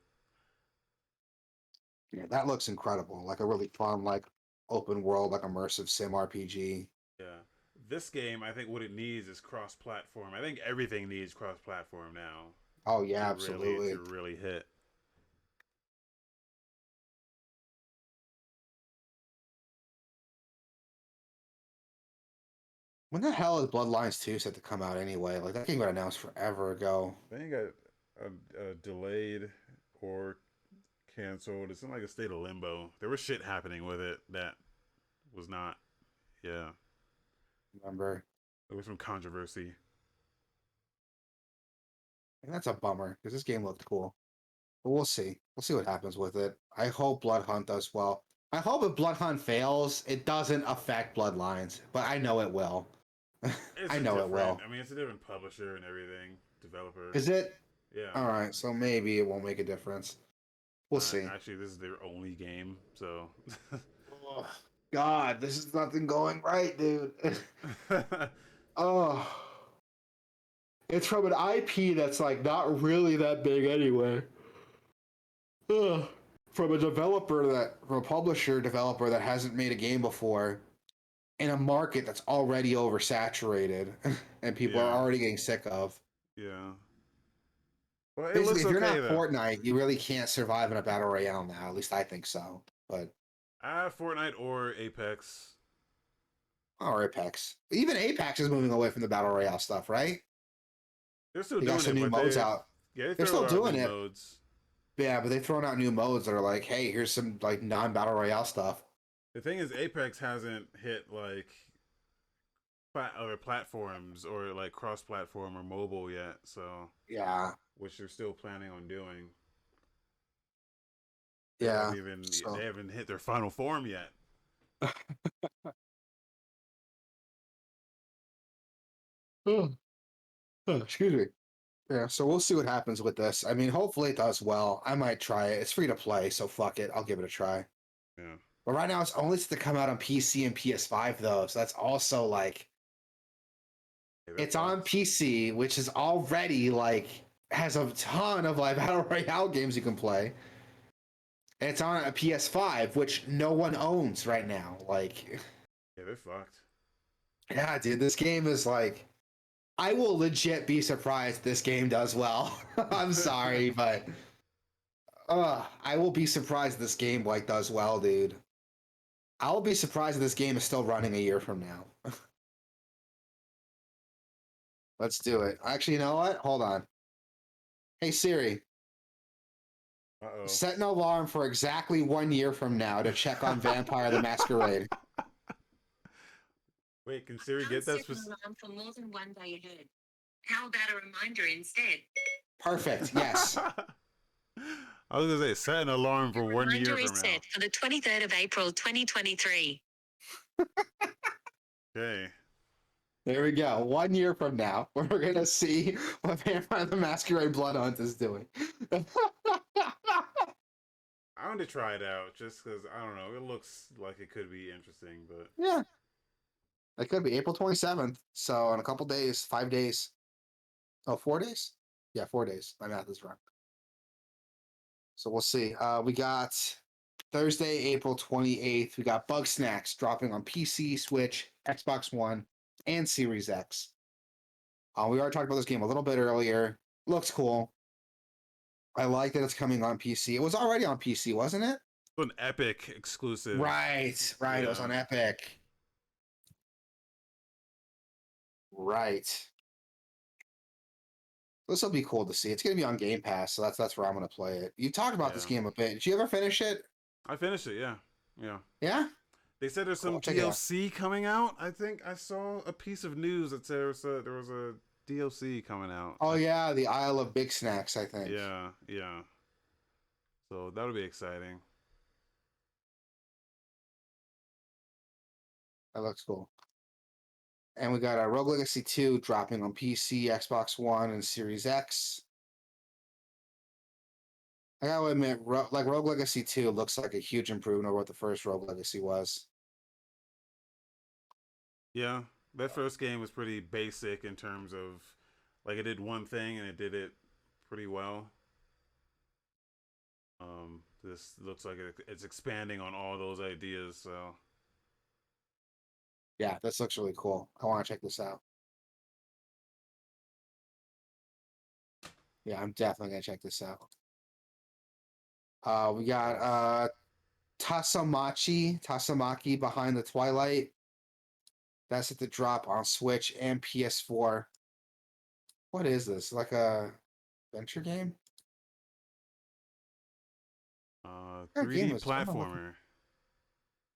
Yeah, that looks incredible. Like a really fun, like open world, like immersive sim RPG. Yeah. This game, I think what it needs is cross-platform. I think everything needs cross-platform now Oh yeah, absolutely. to really hit. When the hell is Bloodlines 2 set to come out anyway? Like that game got announced forever ago. I think it got delayed or canceled. It's in like a state of limbo. There was shit happening with it that was not. Yeah, Remember? there was some controversy. And that's a bummer because this game looked cool. But we'll see. We'll see what happens with it. I hope Bloodhunt does well. I hope if Bloodhunt fails, it doesn't affect Bloodlines, but I know it will. It's I a know it different. will. I mean, it's a different publisher and everything. Developer. Is it? Yeah. All right, so maybe it won't make a difference. We'll see. Actually, this is their only game, so. Oh, God, this is nothing going right, dude. Oh, it's from an IP that's like not really that big anyway. Ugh. From a from a publisher developer that hasn't made a game before, in a market that's already oversaturated, and people are Yeah. already getting sick of. Yeah. Well, it Basically, looks if you're okay not though. Fortnite, you really can't survive in a battle royale now. At least I think so. But Fortnite or Apex. or Apex, even Apex is moving away from the battle royale stuff, right? They're still They got doing some it, new but modes out. they They're still throw out doing new it. modes. Yeah, but they've thrown out new modes that are like, hey, here's some like non-battle royale stuff. The thing is, Apex hasn't hit like other platforms or like cross-platform or mobile yet. So, Yeah, which they're still planning on doing. yeah. So, They haven't hit their final form yet. excuse me. Yeah, so we'll see what happens with this. I mean, hopefully it does well. I might try it. It's free to play, so fuck it. I'll give it a try. Yeah. But right now, it's only set to come out on PC and PS5 though, so that's also like Hey, they're it's on fucked. PC, which is already like has a ton of like battle royale games you can play. And it's on a PS5, which no one owns right now. Like, Yeah, they're fucked. yeah, dude, this game is like I will legit be surprised this game does well. I'm sorry, but I will be surprised this game like does well, dude. I'll be surprised if this game is still running a year from now. Let's do it. Actually, you know what? Hold on. Hey Siri, Uh set an alarm for exactly 1 year from now to check on Vampire the Masquerade. Wait, can Siri Can't get that? set an alarm for more than 1 day ahead. How about a reminder instead? Perfect. Yes. I was gonna say set an alarm for The 1 year reminder is from now. set for the 23rd of April 2023. Okay. There we go. 1 year from now, we're gonna see what Vampire the Masquerade Bloodhunt is doing. I want to try it out just because I don't know. It looks like it could be interesting, but Yeah, it could be April 27th. So in a couple days, 5 days. Oh, 4 days? Yeah, 4 days. My math is wrong. So we'll see. We got Thursday, April 28th. We got Bugsnax dropping on PC, Switch, Xbox One, and Series X. We already talked about this game a little bit earlier. Looks cool. I like that it's coming on PC. It was already on PC, wasn't it? it's an Epic exclusive. Right, right. It was Yeah. on Epic. Right. This will be cool to see. It's going to be on Game Pass, so that's where I'm going to play it. You talked about this Yeah. game a bit. Did you ever finish it? I finished it. Yeah. Yeah. Yeah? They said there's Cool, some check it out. DLC coming out. I think I saw a piece of news that said there was a DLC coming out. Oh yeah, the Isle of Big Snacks, I think. Yeah, yeah. So that'll be exciting. That looks cool. And we got a Rogue Legacy 2 dropping on PC, Xbox One, and Series X. I gotta admit, Rogue Legacy 2 looks like a huge improvement over what the first Rogue Legacy was. Yeah, that first game was pretty basic in terms of, like, it did one thing and it did it pretty well. This looks like it's expanding on all those ideas. So Yeah, this looks really cool. I want to check this out. Yeah, I'm definitely gonna check this out. We got Tasomachi Behind the Twilight. That's at the drop on Switch and PS4. What is this? Like a adventure game? What game 3D is this? platformer.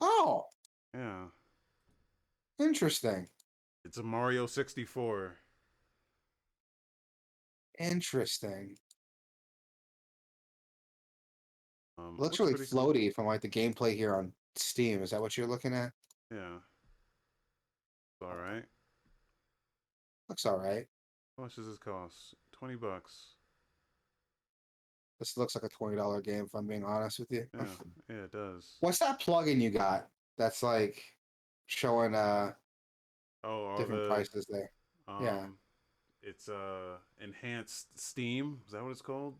Oh, Yeah, interesting. it's a Mario 64. Interesting. Looks Looks really pretty cool. floaty from like the gameplay here on Steam. Is that what you're looking at? Yeah, it's all right. Looks all right. How much does this cost? $20. This looks like a $20 game, if I'm being honest with you. Yeah, yeah, it does. What's that plugin you got that's like showing Oh, all different the prices there? Yeah. It's enhanced Steam. Is that what it's called?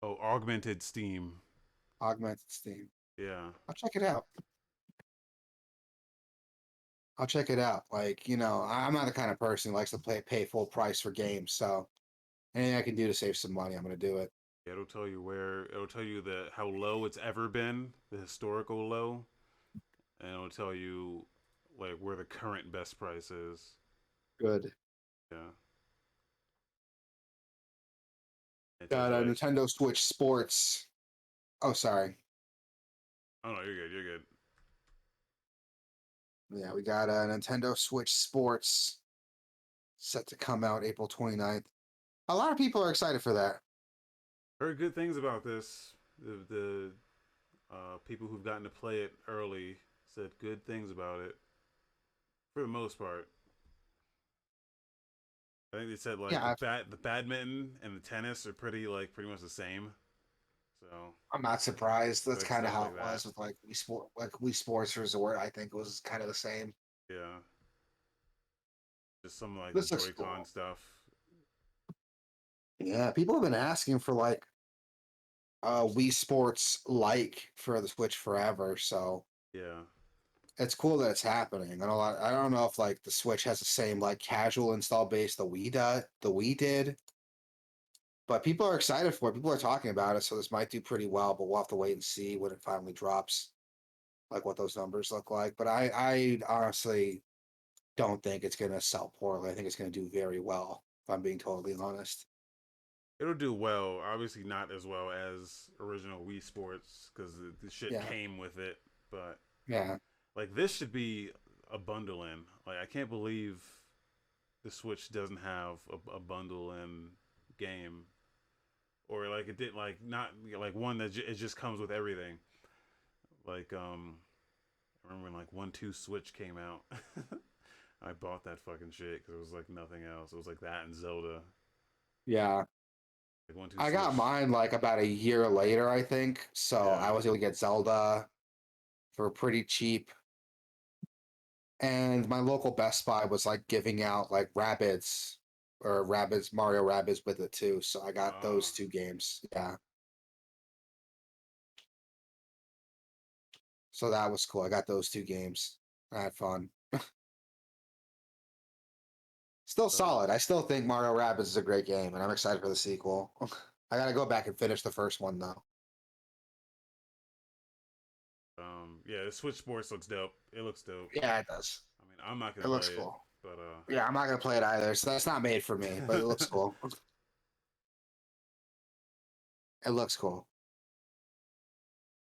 Oh, augmented Steam. Augmented Steam. Yeah. I'll check it out. I'll check it out. Like, I'm not the kind of person who likes to pay full price for games, so anything I can do to save some money, I'm gonna do it. It'll tell you how low it's ever been, the historical low, and it'll tell you like where the current best price is. Good. Yeah. It Got says a like, Nintendo Switch Sports. Oh, sorry. oh no, you're good, you're good. Yeah, we got a Nintendo Switch Sports set to come out April 29th. A lot of people are excited for that. Heard good things about this. The people who've gotten to play it early said good things about it. For the most part. I think they said like Yeah, the badminton and the tennis are pretty much the same. So I'm not surprised. That's like kind of stuff how like it that. was with like Wii Sports Resort. I think it was kind of the same. Yeah. Just some like the This looks Joy-Con cool. stuff. Yeah, people have been asking for like Wii Sports like for the Switch forever, so Yeah. it's cool that it's happening. I don't know if like the Switch has the same like casual install base the Wii did, but people are excited for it. People are talking about it, so this might do pretty well. But we'll have to wait and see when it finally drops, like what those numbers look like. But I honestly don't think it's gonna sell poorly. I think it's gonna do very well. If I'm being totally honest. It'll do well. Obviously not as well as original Wii Sports because the shit Yeah, came with it. But yeah, like this should be a bundle in. Like I can't believe the Switch doesn't have a bundle in game, or like it did like not like one that it just comes with everything. Like I remember when like 1-2 Switch came out. I bought that fucking shit because it was like nothing else. It was like that and Zelda. yeah. Like 1-2 I got Switch. mine like about a year later, I think. So Yeah. I was able to get Zelda for pretty cheap. And my local Best Buy was like giving out like Mario Rabbids with it too. So I got those two games. Yeah. So that was cool. I got those two games. I had fun. Still Uh, solid. I still think Mario Rabbids is a great game, and I'm excited for the sequel. I gotta go back and finish the first one though. yeah, the Switch Sports looks dope. It looks dope. Yeah, it does. I mean, I'm not It gonna play looks it, cool. but Yeah, I'm not gonna play it either. So that's not made for me, but it looks cool. It looks cool.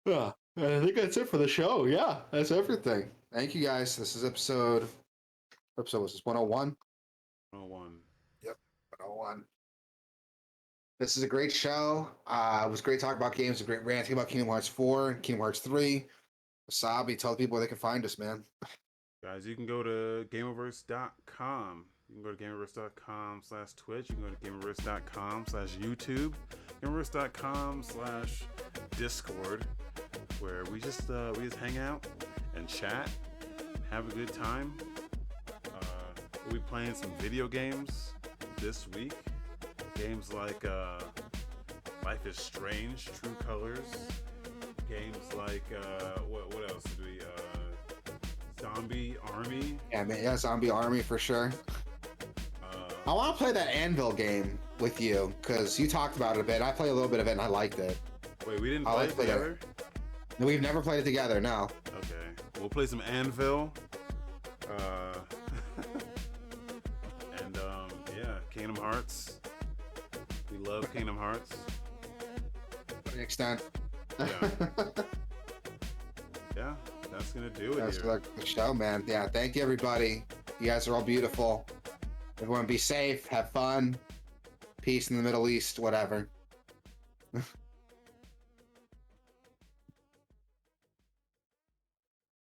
Yeah, I think that's it for the show. Yeah, that's everything. Thank you guys. This is episode episode was this 101? 101. 101. This is a great show. It was great talking about games, a great ranting about Kingdom Hearts 4, Kingdom Hearts 3. Wasabi, tell people where they can find us, man. Guys, you can go to Gameoverse.com. You can go to Gameoverse.com/Twitch. You can go to Gameoverse.com/YouTube. Gameoverse.com/Discord, where we just hang out and chat, have a good time. We'll be playing some video games this week. Games like Life is Strange, True Colors. Games like what else did we? Zombie Army. Yeah, man. Yeah, Zombie Army for sure. I want to play that Anvil game with you because you talked about it a bit. I played a little bit of it and I liked it. Wait, we didn't play it together? No, we've never played it together. No. Okay, we'll play some Anvil. And yeah, Kingdom Hearts. We love Kingdom Hearts. To an extent. Yeah. Yeah, that's gonna do it. That's here. the show, man. Yeah, thank you, everybody. You guys are all beautiful. Everyone be safe, have fun. Peace in the Middle East, whatever.